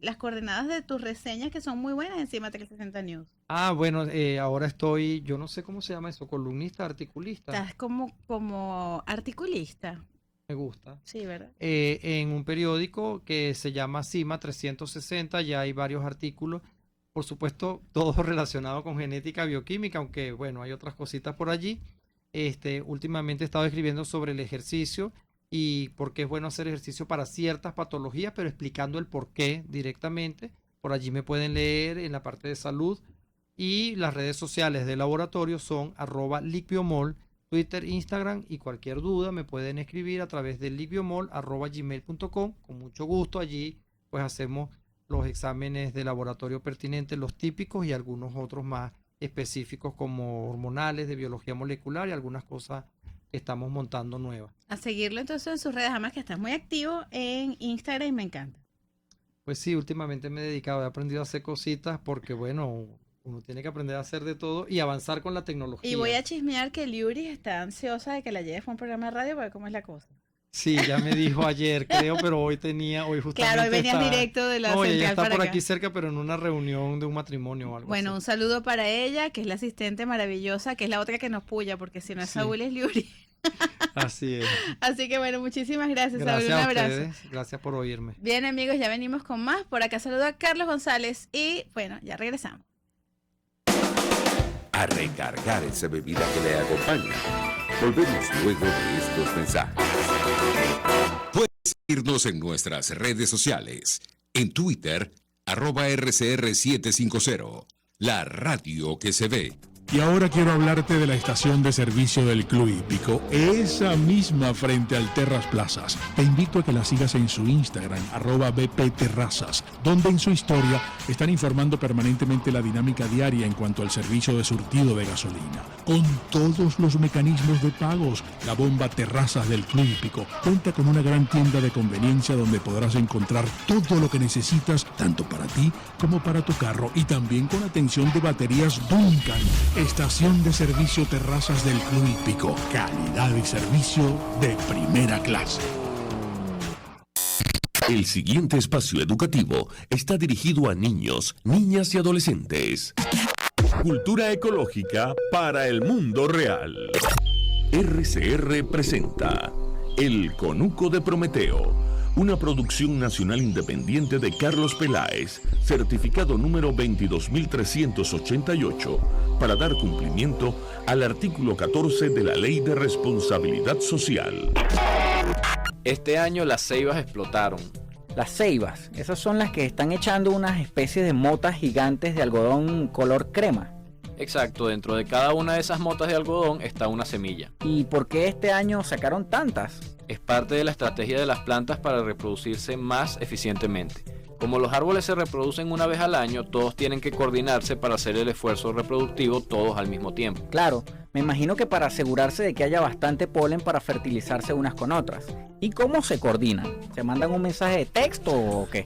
las coordenadas de tus reseñas que son muy buenas encima de 360 News. Ah, bueno, ahora estoy, yo no sé cómo se llama eso, columnista, articulista. Estás como articulista. Me gusta. Sí, ¿verdad? En un periódico que se llama CIMA 360, ya hay varios artículos, por supuesto, todos relacionados con genética bioquímica, aunque bueno, hay otras cositas por allí. Últimamente he estado escribiendo sobre el ejercicio y por qué es bueno hacer ejercicio para ciertas patologías, pero explicando el por qué directamente. Por allí me pueden leer en la parte de salud y las redes sociales del laboratorio son @liquiomol, Twitter, Instagram, y cualquier duda me pueden escribir a través de liquiomol@gmail.com. Con mucho gusto allí pues hacemos los exámenes de laboratorio pertinentes, los típicos y algunos otros más específicos como hormonales, de biología molecular y algunas cosas que estamos montando nuevas. A seguirlo entonces en sus redes, además que estás muy activo en Instagram y me encanta. Pues sí, últimamente me he dedicado, he aprendido a hacer cositas porque bueno, uno tiene que aprender a hacer de todo y avanzar con la tecnología. Y voy a chismear que Liuris está ansiosa de que la lleves a un programa de radio para ver cómo es la cosa. Sí, ya me dijo ayer, creo, pero hoy justamente Claro, hoy venías está- directo de la No, ella central está para por acá. aquí cerca, pero en una reunión de un matrimonio o algo Bueno, un así. saludo para ella, que es la asistente maravillosa, que es la otra que nos puya, porque si no es Sí. Saúl es Liuris. Así es. Así que bueno, muchísimas gracias, Saúl, Gracias un a abrazo. ustedes, gracias por oírme. Bien, amigos, ya venimos con más. Por acá saludo a Carlos González y bueno, ya regresamos. A recargar esa bebida que le acompaña. Volvemos luego de estos mensajes. Puedes seguirnos en nuestras redes sociales. En Twitter, @RCR750. La radio que se ve. Y ahora quiero hablarte de la estación de servicio del Club Hípico, esa misma frente al Terras Plazas. Te invito a que la sigas en su Instagram, @bpterrazas, donde en su historia están informando permanentemente la dinámica diaria en cuanto al servicio de surtido de gasolina. Con todos los mecanismos de pagos, la bomba Terrazas del Club Hípico cuenta con una gran tienda de conveniencia donde podrás encontrar todo lo que necesitas, tanto para ti como para tu carro, y también con atención de baterías Duncan. Estación de servicio Terrazas del Club Hípico. Calidad y servicio de primera clase. El siguiente espacio educativo está dirigido a niños, niñas y adolescentes. Cultura ecológica para el mundo real. RCR presenta El Conuco de Prometeo, una producción nacional independiente de Carlos Peláez, certificado número 22.388, para dar cumplimiento al artículo 14 de la Ley de Responsabilidad Social. Este año las ceibas explotaron. Las ceibas, esas son las que están echando unas especies de motas gigantes de algodón color crema. Exacto, dentro de cada una de esas motas de algodón está una semilla. ¿Y por qué este año sacaron tantas? Es parte de la estrategia de las plantas para reproducirse más eficientemente. Como los árboles se reproducen una vez al año, todos tienen que coordinarse para hacer el esfuerzo reproductivo todos al mismo tiempo. Claro, me imagino que para asegurarse de que haya bastante polen para fertilizarse unas con otras. ¿Y cómo se coordinan? ¿Se mandan un mensaje de texto o qué?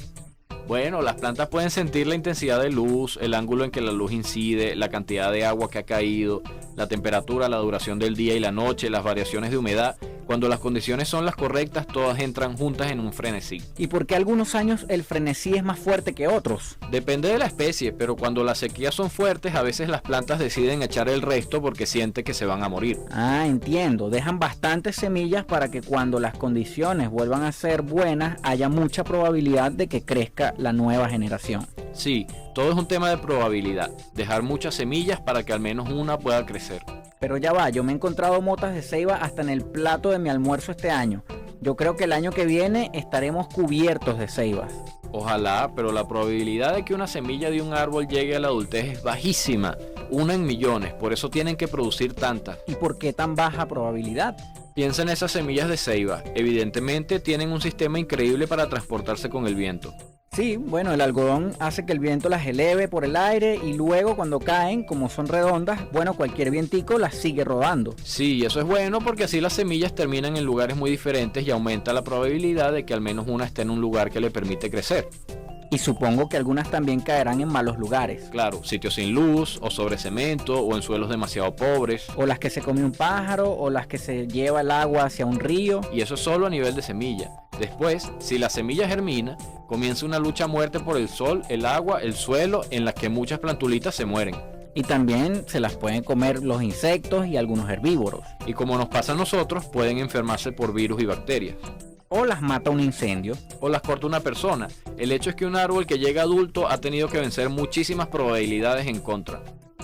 Bueno, las plantas pueden sentir la intensidad de luz, el ángulo en que la luz incide, la cantidad de agua que ha caído, la temperatura, la duración del día y la noche, las variaciones de humedad. Cuando las condiciones son las correctas, todas entran juntas en un frenesí. ¿Y por qué algunos años el frenesí es más fuerte que otros? Depende de la especie, pero cuando las sequías son fuertes, a veces las plantas deciden echar el resto porque sienten que se van a morir. Ah, entiendo. Dejan bastantes semillas para que cuando las condiciones vuelvan a ser buenas, haya mucha probabilidad de que crezca la nueva generación. Sí, todo es un tema de probabilidad. Dejar muchas semillas para que al menos una pueda crecer. Pero ya va, yo me he encontrado motas de ceiba hasta en el plato de mi almuerzo este año. Yo creo que el año que viene estaremos cubiertos de ceibas. Ojalá, pero la probabilidad de que una semilla de un árbol llegue a la adultez es bajísima. 1 en millones, por eso tienen que producir tantas. ¿Y por qué tan baja probabilidad? Piensa en esas semillas de ceiba. Evidentemente tienen un sistema increíble para transportarse con el viento. Sí, bueno, el algodón hace que el viento las eleve por el aire y luego cuando caen, como son redondas, bueno, cualquier vientico las sigue rodando. Sí, y eso es bueno porque así las semillas terminan en lugares muy diferentes y aumenta la probabilidad de que al menos una esté en un lugar que le permite crecer. Y supongo que algunas también caerán en malos lugares. Claro, sitios sin luz, o sobre cemento, o en suelos demasiado pobres. O las que se come un pájaro, o las que se lleva el agua hacia un río. Y eso es solo a nivel de semilla. Después, si la semilla germina, comienza una lucha a muerte por el sol, el agua, el suelo, en la que muchas plantulitas se mueren. Y también se las pueden comer los insectos y algunos herbívoros. Y como nos pasa a nosotros, pueden enfermarse por virus y bacterias. O las mata un incendio. O las corta una persona. El hecho es que un árbol que llega adulto ha tenido que vencer muchísimas probabilidades en contra.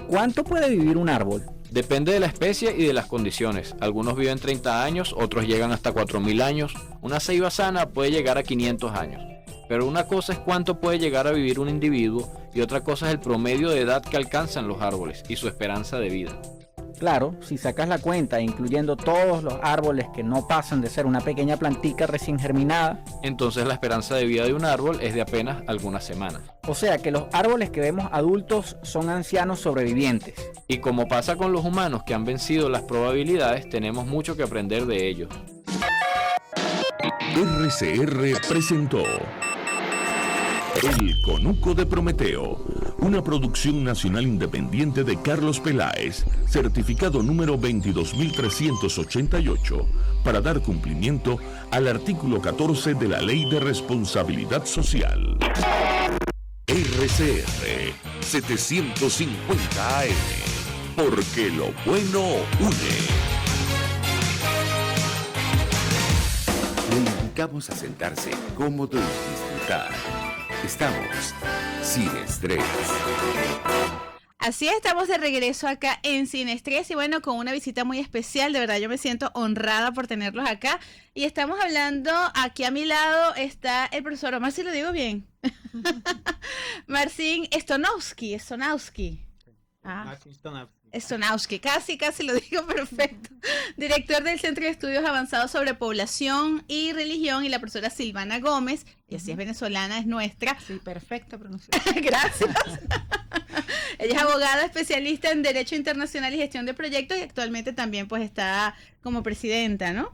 ¿Cuánto puede vivir un árbol? Depende de la especie y de las condiciones. Algunos viven 30 años, otros llegan hasta 4000 años. Una ceiba sana puede llegar a 500 años. Pero una cosa es cuánto puede llegar a vivir un individuo y otra cosa es el promedio de edad que alcanzan los árboles y su esperanza de vida. Claro, si sacas la cuenta, incluyendo todos los árboles que no pasan de ser una pequeña plantica recién germinada, entonces la esperanza de vida de un árbol es de apenas algunas semanas. O sea que los árboles que vemos adultos son ancianos sobrevivientes. Y como pasa con los humanos que han vencido las probabilidades, tenemos mucho que aprender de ellos. RCR presentó El Conuco de Prometeo, una producción nacional independiente de Carlos Peláez, certificado número 22388, para dar cumplimiento al artículo 14 de la Ley de Responsabilidad Social. RCR 750 AM, porque lo bueno une. Le invitamos a sentarse cómodo y disfrutar. Estamos sin estrés. Así estamos de regreso acá en Sin Estrés y bueno, con una visita muy especial, de verdad yo me siento honrada por tenerlos acá y estamos hablando, aquí a mi lado está el profesor Omar, si lo digo bien, Marcin Stonowski. Stonowski, casi lo digo perfecto. Director del Centro de Estudios Avanzados sobre Población y Religión, y la profesora Silvana Gómez, y así es venezolana, es nuestra. Sí, perfecta pronunciación. Gracias. Ella es abogada especialista en Derecho Internacional y Gestión de Proyectos y actualmente también pues está como presidenta, ¿no?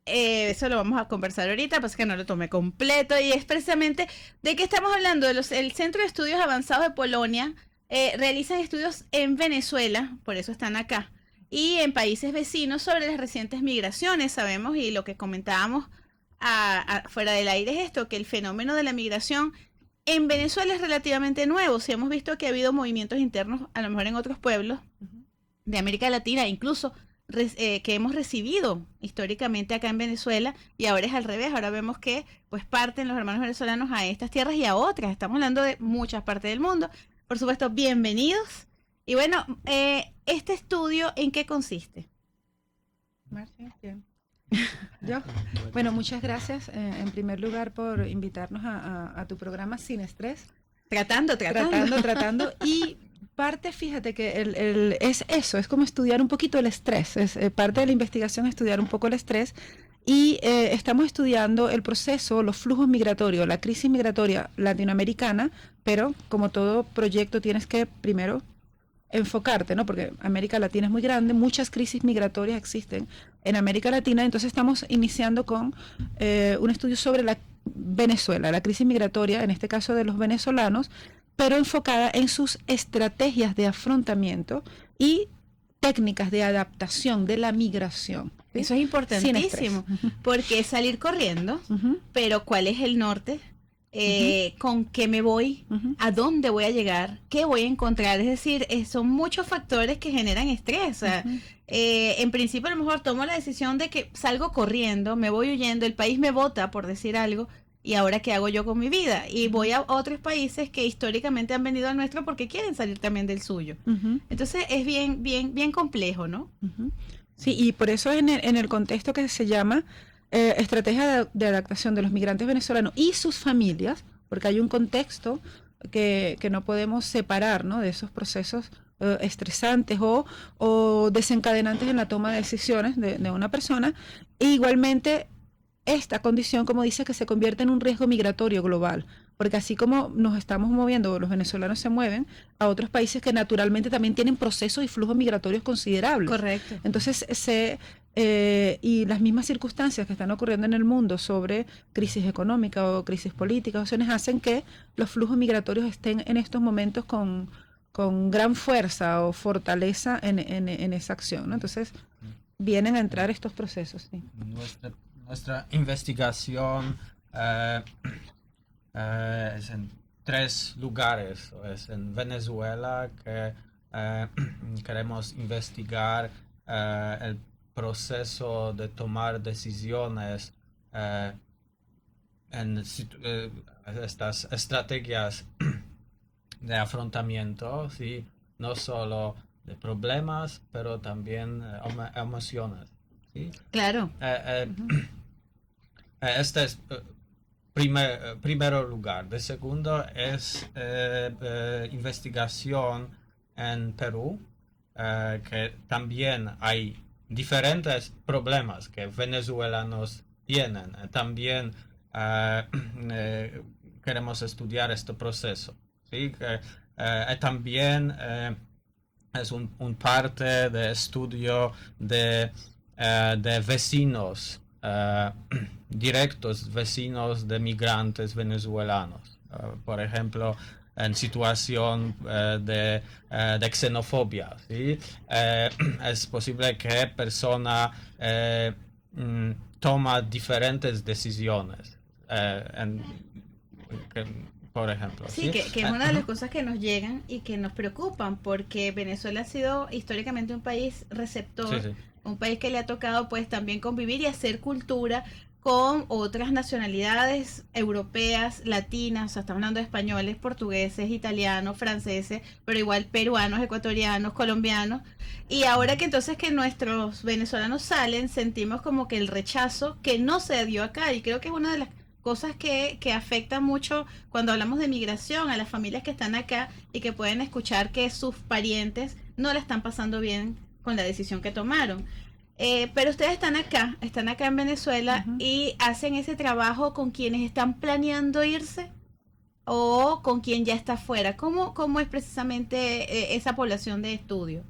Eso lo vamos a conversar ahorita, pues que no lo tomé completo y es precisamente de qué estamos hablando, el Centro de Estudios Avanzados de Polonia. Realizan estudios en Venezuela, por eso están acá, y en países vecinos sobre las recientes migraciones. Sabemos, y lo que comentábamos fuera del aire es esto, que el fenómeno de la migración en Venezuela es relativamente nuevo. Si hemos visto que ha habido movimientos internos, a lo mejor en otros pueblos de América Latina, incluso que hemos recibido históricamente acá en Venezuela, y ahora es al revés. Ahora vemos que pues parten los hermanos venezolanos a estas tierras y a otras. Estamos hablando de muchas partes del mundo. Por supuesto, bienvenidos. Y bueno, ¿este estudio en qué consiste? Marcia, bien. Yo, bueno, muchas gracias en primer lugar por invitarnos a tu programa Sin Estrés. Tratando. Y parte, fíjate que es eso, es como estudiar un poquito el estrés. Es parte de la investigación estudiar un poco el estrés. Y estamos estudiando el proceso, los flujos migratorios, la crisis migratoria latinoamericana, pero como todo proyecto tienes que primero enfocarte, ¿no? Porque América Latina es muy grande, muchas crisis migratorias existen en América Latina, entonces estamos iniciando con un estudio sobre la Venezuela, la crisis migratoria, en este caso de los venezolanos, pero enfocada en sus estrategias de afrontamiento y técnicas de adaptación de la migración. ¿Sí? Eso es importantísimo, porque es salir corriendo, pero ¿cuál es el norte? ¿Con qué me voy? ¿A dónde voy a llegar? ¿Qué voy a encontrar? Es decir, son muchos factores que generan estrés. En principio, a lo mejor tomo la decisión de que salgo corriendo, me voy huyendo, el país me bota, por decir algo, y ahora ¿qué hago yo con mi vida? Y voy a otros países que históricamente han venido al nuestro porque quieren salir también del suyo. Entonces, es bien complejo, ¿no? Sí, y por eso en el contexto que se llama estrategia de adaptación de los migrantes venezolanos y sus familias, porque hay un contexto que no podemos separar, ¿no?, de esos procesos estresantes o desencadenantes en la toma de decisiones de una persona. E igualmente esta condición, como dice, que se convierte en un riesgo migratorio global, porque así como nos estamos moviendo, los venezolanos se mueven a otros países que naturalmente también tienen procesos y flujos migratorios considerables. Correcto. Entonces, y las mismas circunstancias que están ocurriendo en el mundo sobre crisis económica o crisis política, hacen que los flujos migratorios estén en estos momentos con gran fuerza o fortaleza en esa acción, ¿no? Entonces, vienen a entrar estos procesos. Sí. Nuestra investigación es en 3 lugares. Es en Venezuela, que queremos investigar el proceso de tomar decisiones en estas estrategias de afrontamiento, ¿sí? No solo de problemas, pero también emociones. ¿Sí? Claro. Este es primero lugar. De segundo es investigación en Perú, que también hay diferentes problemas que venezolanos tienen. También queremos estudiar este proceso. ¿Sí? También es un parte de estudio de vecinos, directos vecinos de migrantes venezolanos. Por ejemplo, en situación de xenofobia. ¿Sí? Es posible que persona toma diferentes decisiones. Por ejemplo. Sí, que es una de las cosas que nos llegan y que nos preocupan, porque Venezuela ha sido históricamente un país receptor, sí. Un país que le ha tocado pues también convivir y hacer cultura con otras nacionalidades europeas, latinas, o sea, estamos hablando de españoles, portugueses, italianos, franceses, pero igual peruanos, ecuatorianos, colombianos. Y ahora que entonces que nuestros venezolanos salen, sentimos como que el rechazo que no se dio acá, y creo que es una de las cosas que afectan mucho cuando hablamos de migración a las familias que están acá y que pueden escuchar que sus parientes no la están pasando bien con la decisión que tomaron. Pero ustedes están acá en Venezuela, uh-huh, y hacen ese trabajo con quienes están planeando irse o con quien ya está afuera. ¿Cómo es precisamente esa población de estudio?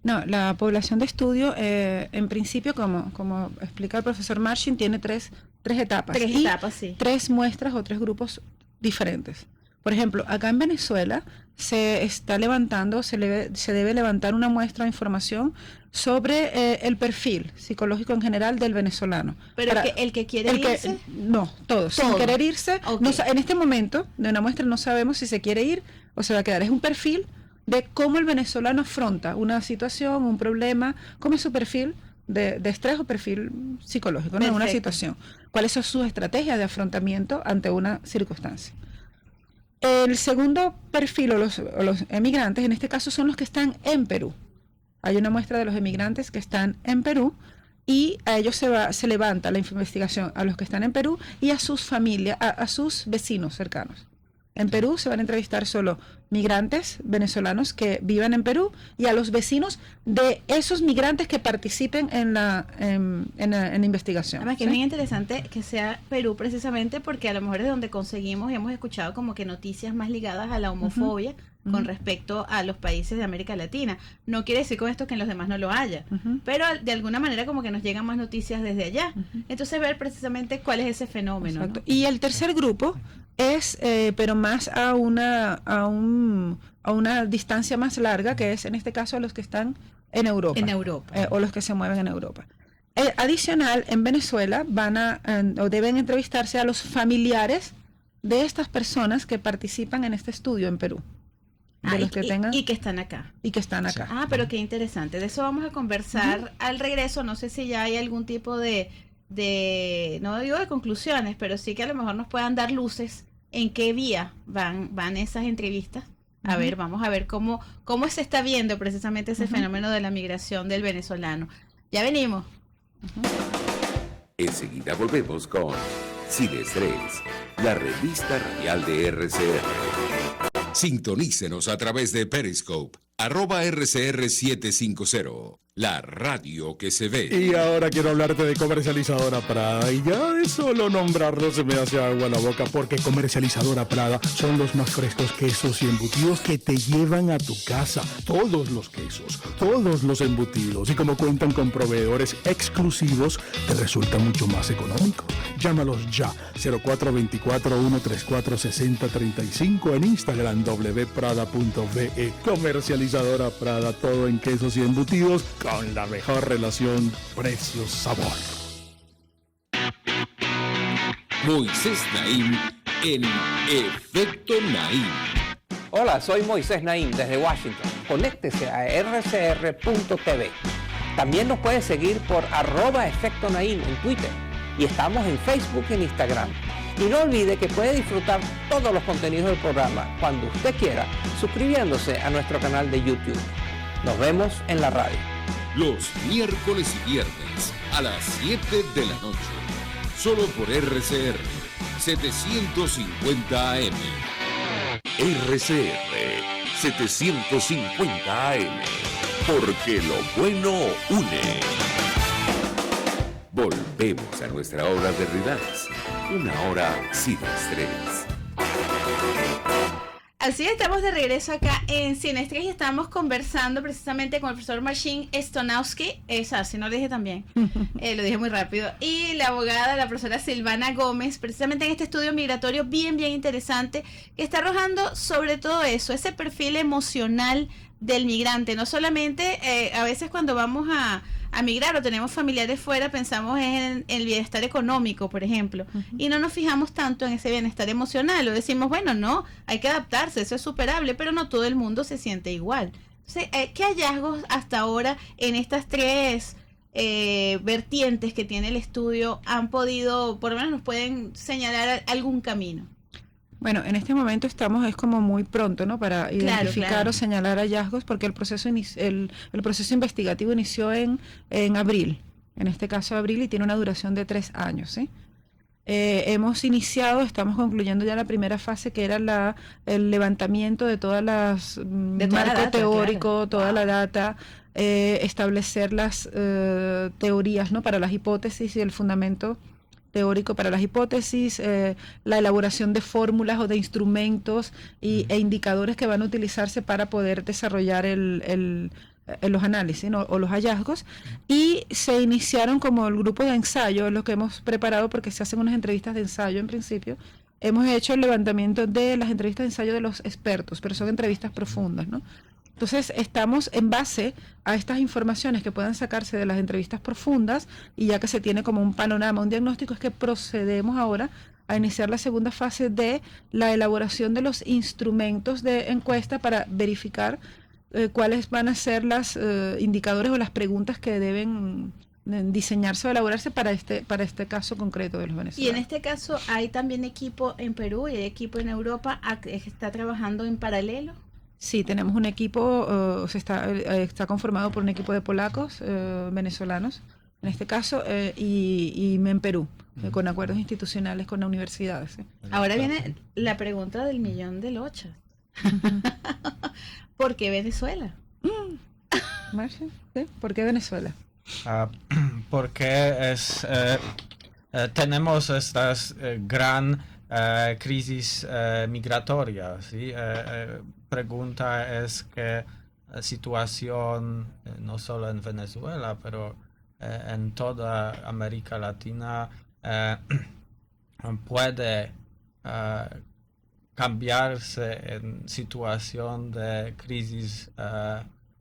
No, la población de estudio, en principio, como explica el profesor Marchin, tiene tres etapas. Tres etapas, sí. 3 muestras o 3 grupos diferentes. Por ejemplo, acá en Venezuela se está levantando, se debe levantar una muestra de información sobre el perfil psicológico en general del venezolano. ¿Pero el que quiere irse? No, todos. Sin querer irse. Okay. No, en este momento de una muestra no sabemos si se quiere ir o se va a quedar. Es un perfil de cómo el venezolano afronta una situación, un problema, cómo es su perfil de estrés o perfil psicológico, ¿no? En una situación. ¿Cuáles son sus estrategias de afrontamiento ante una circunstancia? El segundo perfil o los emigrantes, en este caso, son los que están en Perú. Hay una muestra de los emigrantes que están en Perú y a ellos se levanta la investigación a los que están en Perú y a sus familias, a sus vecinos cercanos. En Perú se van a entrevistar solo migrantes venezolanos que vivan en Perú y a los vecinos de esos migrantes que participen en la investigación. Además, que es muy interesante que sea Perú precisamente porque a lo mejor es donde conseguimos y hemos escuchado como que noticias más ligadas a la homofobia, uh-huh, con respecto a los países de América Latina. No quiere decir con esto que en los demás no lo haya, uh-huh, pero de alguna manera como que nos llegan más noticias desde allá. Uh-huh. Entonces ver precisamente cuál es ese fenómeno. Exacto. ¿No? Y el tercer grupo es, pero más a una distancia más larga, que es en este caso a los que están en Europa. O los que se mueven en Europa. Adicional, en Venezuela o deben entrevistarse a los familiares de estas personas que participan en este estudio en Perú. Y que están acá. Y que están acá. Ah, pero qué interesante. De eso vamos a conversar, uh-huh, al regreso. No sé si ya hay algún tipo de no digo de conclusiones, pero sí que a lo mejor nos puedan dar luces en qué vía van esas entrevistas. A ver, vamos a ver cómo se está viendo precisamente ese, uh-huh, fenómeno de la migración del venezolano. Ya venimos. Uh-huh. Enseguida volvemos con Sin Estrés, la revista radial de RCR. Sintonícenos a través de Periscope @RCR750, la radio que se ve. Y ahora quiero hablarte de Comercializadora Prada. Y ya de solo nombrarlo se me hace agua la boca, porque Comercializadora Prada son los más frescos quesos y embutidos que te llevan a tu casa. Todos los quesos, todos los embutidos. Y como cuentan con proveedores exclusivos, te resulta mucho más económico. Llámalos ya, 0424-134-6035, en Instagram wprada.ve. Comercializadora Prada, todo en quesos y embutidos con la mejor relación precio-sabor. Moisés Naim en Efecto Naim. Hola, soy Moisés Naim desde Washington. Conéctese a rcr.tv. También nos puede seguir por @Efecto Naim en Twitter. Y estamos en Facebook y en Instagram. Y no olvide que puede disfrutar todos los contenidos del programa cuando usted quiera, suscribiéndose a nuestro canal de YouTube. Nos vemos en la radio. Los miércoles y viernes a las 7 de la noche. Solo por RCR 750 AM. RCR 750 AM. Porque lo bueno une. Volvemos a nuestra hora de relax. Una hora sin estrés. Así estamos de regreso acá en Sin Estrés y estamos conversando precisamente con el profesor Marcin Stonowski, si no lo dije también, lo dije muy rápido, y la abogada, la profesora Silvana Gómez, precisamente en este estudio migratorio bien interesante, que está arrojando sobre todo eso, ese perfil emocional del migrante. No solamente a veces cuando vamos a migrar o tenemos familiares fuera, pensamos en el bienestar económico, por ejemplo, y no nos fijamos tanto en ese bienestar emocional, o decimos, bueno, no, hay que adaptarse, eso es superable, pero no todo el mundo se siente igual. Entonces, ¿qué hallazgos hasta ahora en estas tres vertientes que tiene el estudio han podido, por lo menos nos pueden señalar algún camino? Bueno, en este momento es como muy pronto, ¿no? Para identificar claro. o señalar hallazgos, porque el proceso investigativo inició en abril, en este caso abril, y tiene una duración de 3 años, ¿sí? Estamos concluyendo ya la primera fase, que era el levantamiento de todas las marco teórico, toda la data, establecer las teorías, ¿no? Para las hipótesis y el fundamento teórico para las hipótesis, la elaboración de fórmulas o de instrumentos e indicadores que van a utilizarse para poder desarrollar los análisis, ¿no? O los hallazgos, y se iniciaron como el grupo de ensayo, es lo que hemos preparado, porque se hacen unas entrevistas de ensayo en principio. Hemos hecho el levantamiento de las entrevistas de ensayo de los expertos, pero son entrevistas profundas, ¿no? Entonces, estamos en base a estas informaciones que puedan sacarse de las entrevistas profundas, y ya que se tiene como un panorama, un diagnóstico, es que procedemos ahora a iniciar la segunda fase de la elaboración de los instrumentos de encuesta para verificar cuáles van a ser los indicadores o las preguntas que deben diseñarse o elaborarse para este caso concreto de los venezolanos. Y en este caso, ¿hay también equipo en Perú y hay equipo en Europa que está trabajando en paralelo? Sí, tenemos un equipo, está conformado por un equipo de polacos, venezolanos, en este caso, y en Perú, con acuerdos institucionales con las universidades. ¿Sí? Ahora viene la pregunta del millón de lochas. ¿Por qué Venezuela? Marcia, ¿sí? ¿Por qué Venezuela? Porque tenemos estas gran crisis migratoria, ¿sí? Pregunta es que la situación, no solo en Venezuela, pero en toda América Latina, puede cambiarse en situación de crisis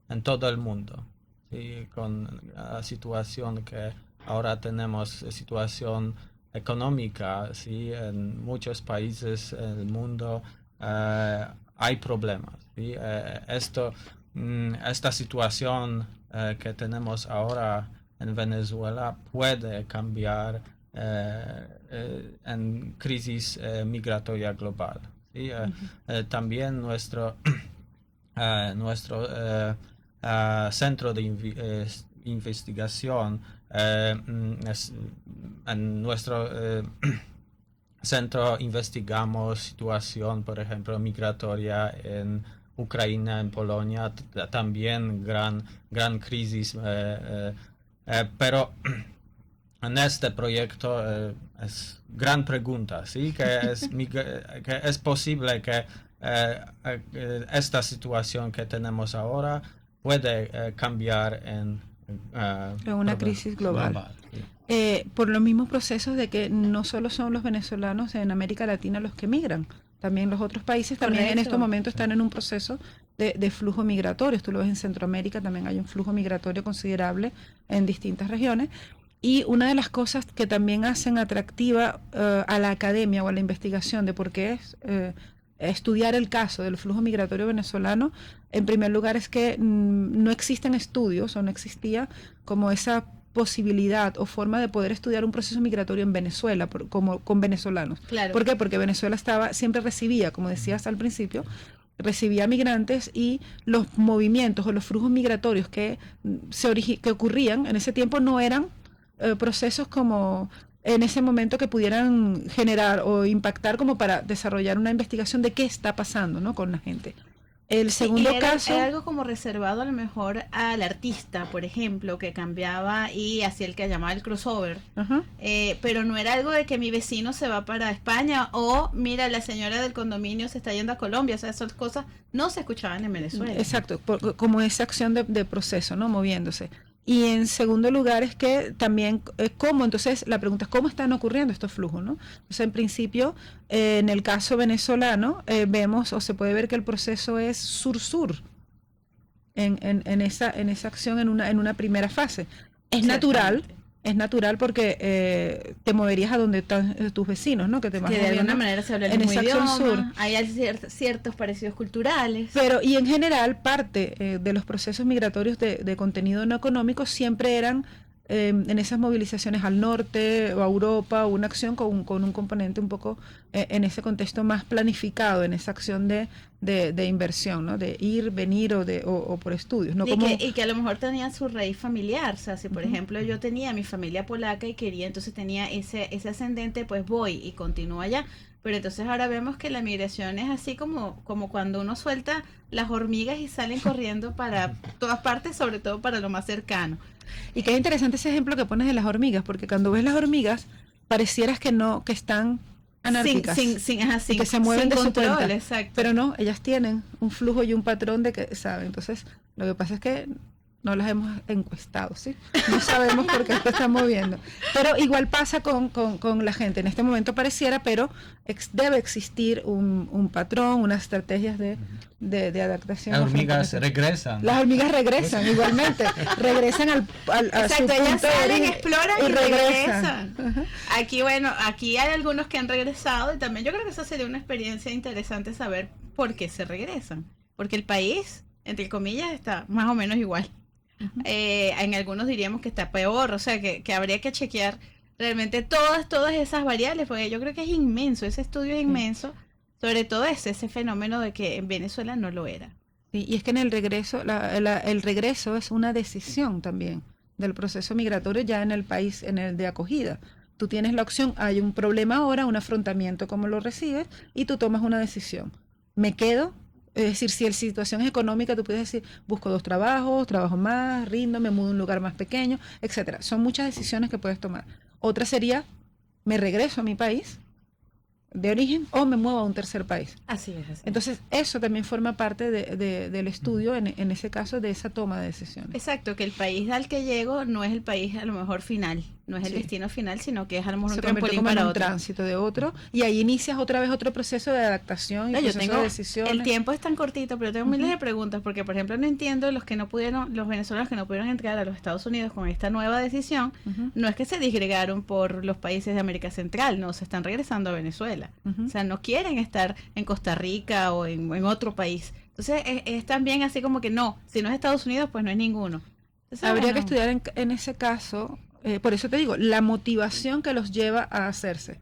en todo el mundo, ¿sí? Con la situación que ahora tenemos, situación económica, ¿sí? En muchos países del mundo hay problemas, ¿sí? Esta situación que tenemos ahora en Venezuela puede cambiar en crisis migratoria global, ¿sí? También nuestro centro de investigación, en nuestro centro investigamos situación, por ejemplo, migratoria en Ucrania, en Polonia, también gran crisis. Pero en este proyecto es gran pregunta, ¿sí? Que es posible que esta situación que tenemos ahora puede cambiar en una crisis global. Por los mismos procesos de que no solo son los venezolanos en América Latina los que migran, también los otros países también en estos momentos están en un proceso de flujo migratorio. Tú lo ves en Centroamérica, también hay un flujo migratorio considerable en distintas regiones. Y una de las cosas que también hacen atractiva a la academia o a la investigación de por qué es estudiar el caso del flujo migratorio venezolano, en primer lugar es que no existen estudios o no existía como esa posibilidad o forma de poder estudiar un proceso migratorio en Venezuela como con venezolanos. Claro. ¿Por qué? Porque Venezuela siempre recibía, como decías al principio, recibía migrantes y los movimientos o los flujos migratorios que ocurrían en ese tiempo no eran procesos como en ese momento que pudieran generar o impactar como para desarrollar una investigación de qué está pasando, ¿no?, con la gente. El segundo caso... Era algo como reservado a lo mejor al artista, por ejemplo, que cambiaba y hacía el que llamaba el crossover. Pero no era algo de que mi vecino se va para España o, mira, la señora del condominio se está yendo a Colombia. O sea, esas cosas no se escuchaban en Venezuela. Exacto, como esa acción de proceso, ¿no?, moviéndose. Y en segundo lugar es que también, ¿cómo? Entonces la pregunta es, ¿cómo están ocurriendo estos flujos, no? Entonces, en principio, en el caso venezolano, vemos o se puede ver que el proceso es sur-sur en esa acción en una primera fase. Es natural porque te moverías a donde están tus vecinos, ¿no? Que te vas de moviendo alguna manera se habla el en mismo esa acción idioma, sur. hay ciertos parecidos culturales. Pero, y en general, parte de los procesos migratorios de contenido no económico siempre eran en esas movilizaciones al norte o a Europa, o una acción con un componente un poco en ese contexto más planificado, en esa acción de inversión, ¿no? De ir, venir o por estudios. ¿No? Y que a lo mejor tenía su raíz familiar. O sea, si por ejemplo yo tenía mi familia polaca y quería, entonces tenía ese ascendente, pues voy y continúo allá. Pero entonces ahora vemos que la migración es así como cuando uno suelta las hormigas y salen corriendo para todas partes, sobre todo para lo más cercano. Y qué interesante ese ejemplo que pones de las hormigas, porque cuando ves las hormigas, parecieras que están anárquicas, y que se mueven de su cuenta. Exacto. Pero no, ellas tienen un flujo y un patrón de que saben. Entonces, lo que pasa es que no las hemos encuestado, ¿sí? No sabemos por qué se están moviendo. Pero igual pasa con la gente. En este momento pareciera, pero debe existir un patrón, unas estrategias de adaptación. Las hormigas regresan. Las hormigas regresan igualmente. Regresan al exacto, ellas salen, exploran y regresan. Ajá. Aquí hay algunos que han regresado y también yo creo que eso sería una experiencia interesante saber por qué se regresan. Porque el país, entre comillas, está más o menos igual. En algunos diríamos que está peor, o sea que habría que chequear realmente todas esas variables, porque yo creo que es inmenso, ese estudio es inmenso, sobre todo ese fenómeno de que en Venezuela no lo era. Sí, y es que en el regreso, el regreso es una decisión también del proceso migratorio ya en el país, en el de acogida. Tú tienes la opción, hay un problema ahora, un afrontamiento, cómo lo recibes, y tú tomas una decisión. ¿Me quedo? Es decir, si la situación es económica, tú puedes decir, busco 2 trabajos, trabajo más, rindo, me mudo a un lugar más pequeño, etcétera. Son muchas decisiones que puedes tomar. Otra sería, me regreso a mi país de origen o me muevo a un tercer país. Así es. Entonces, eso también forma parte del estudio, en ese caso, de esa toma de decisiones. Exacto, que el país al que llego no es el país a lo mejor final, no es el destino final, sino que es a lo mejor un trampolín como para un otro. tránsito de otro, y ahí inicias otra vez otro proceso de adaptación y proceso de decisiones. El tiempo es tan cortito, pero tengo miles de preguntas, porque por ejemplo no entiendo los venezolanos que no pudieron entrar a los Estados Unidos con esta nueva decisión, no es que se disgregaron por los países de América Central, no, se están regresando a Venezuela. O sea, no quieren estar en Costa Rica o en otro país. Entonces es también así como que no, si no es Estados Unidos, pues no es ninguno. Entonces, habría que estudiar en ese caso, por eso te digo, la motivación que los lleva a hacerse.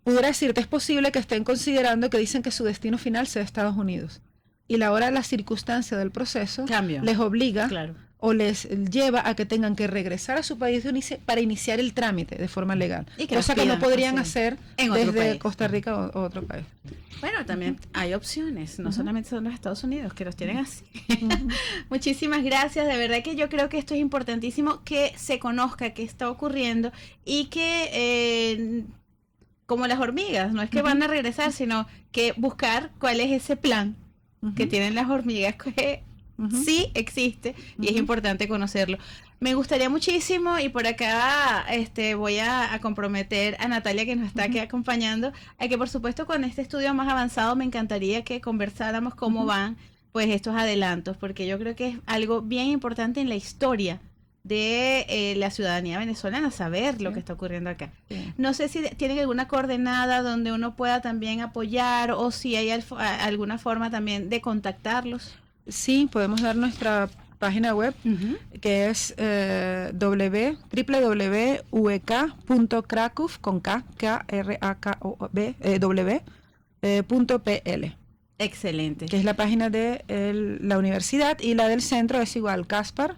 Pudiera decirte, es posible que estén considerando que dicen que su destino final sea Estados Unidos. Y la circunstancia del proceso les obliga o les lleva a que tengan que regresar a su país para iniciar el trámite de forma legal, Y que cosa los que no pidan podrían así, hacer en otro desde país. Costa Rica o otro país. Bueno, también hay opciones, no solamente son los Estados Unidos que los tienen así. Muchísimas gracias, de verdad que yo creo que esto es importantísimo que se conozca qué está ocurriendo y que como las hormigas, no es que van a regresar, sino que buscar cuál es ese plan que tienen las hormigas que sí existe y es importante conocerlo. Me gustaría muchísimo y por acá voy a comprometer a Natalia que nos está aquí acompañando a que por supuesto con este estudio más avanzado me encantaría que conversáramos cómo van pues estos adelantos, porque yo creo que es algo bien importante en la historia de la ciudadanía venezolana, saber lo que está ocurriendo acá. No sé si tienen alguna coordenada donde uno pueda también apoyar o si hay alguna forma también de contactarlos. Sí, podemos dar nuestra página web que es www.kraków.pl. Excelente. Que es la página de la universidad, y la del centro es igual, Caspar,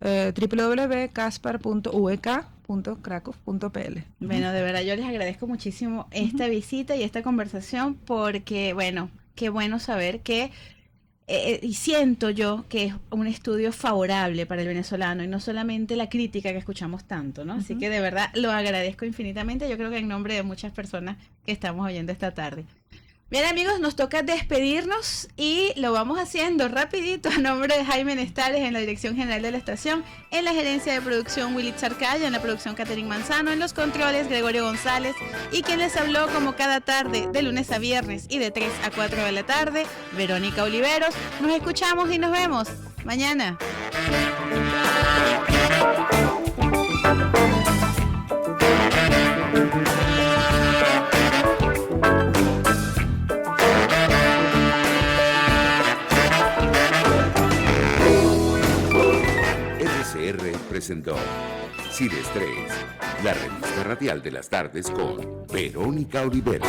www.caspar.uek.kraków.pl. Bueno, de verdad yo les agradezco muchísimo esta visita y esta conversación porque, bueno, qué bueno saber que y siento yo que es un estudio favorable para el venezolano y no solamente la crítica que escuchamos tanto, ¿no? Así que de verdad lo agradezco infinitamente, yo creo que en nombre de muchas personas que estamos oyendo esta tarde. Bien amigos, nos toca despedirnos y lo vamos haciendo rapidito a nombre de Jaime Nestales en la dirección general de la estación, en la gerencia de producción Willy Zarcaya, en la producción Catherine Manzano, en los controles Gregorio González y quien les habló como cada tarde de lunes a viernes y de 3 a 4 de la tarde, Verónica Oliveros. Nos escuchamos y nos vemos mañana. RCR presentó Sin Estrés, la revista radial de las tardes con Verónica Oliveros.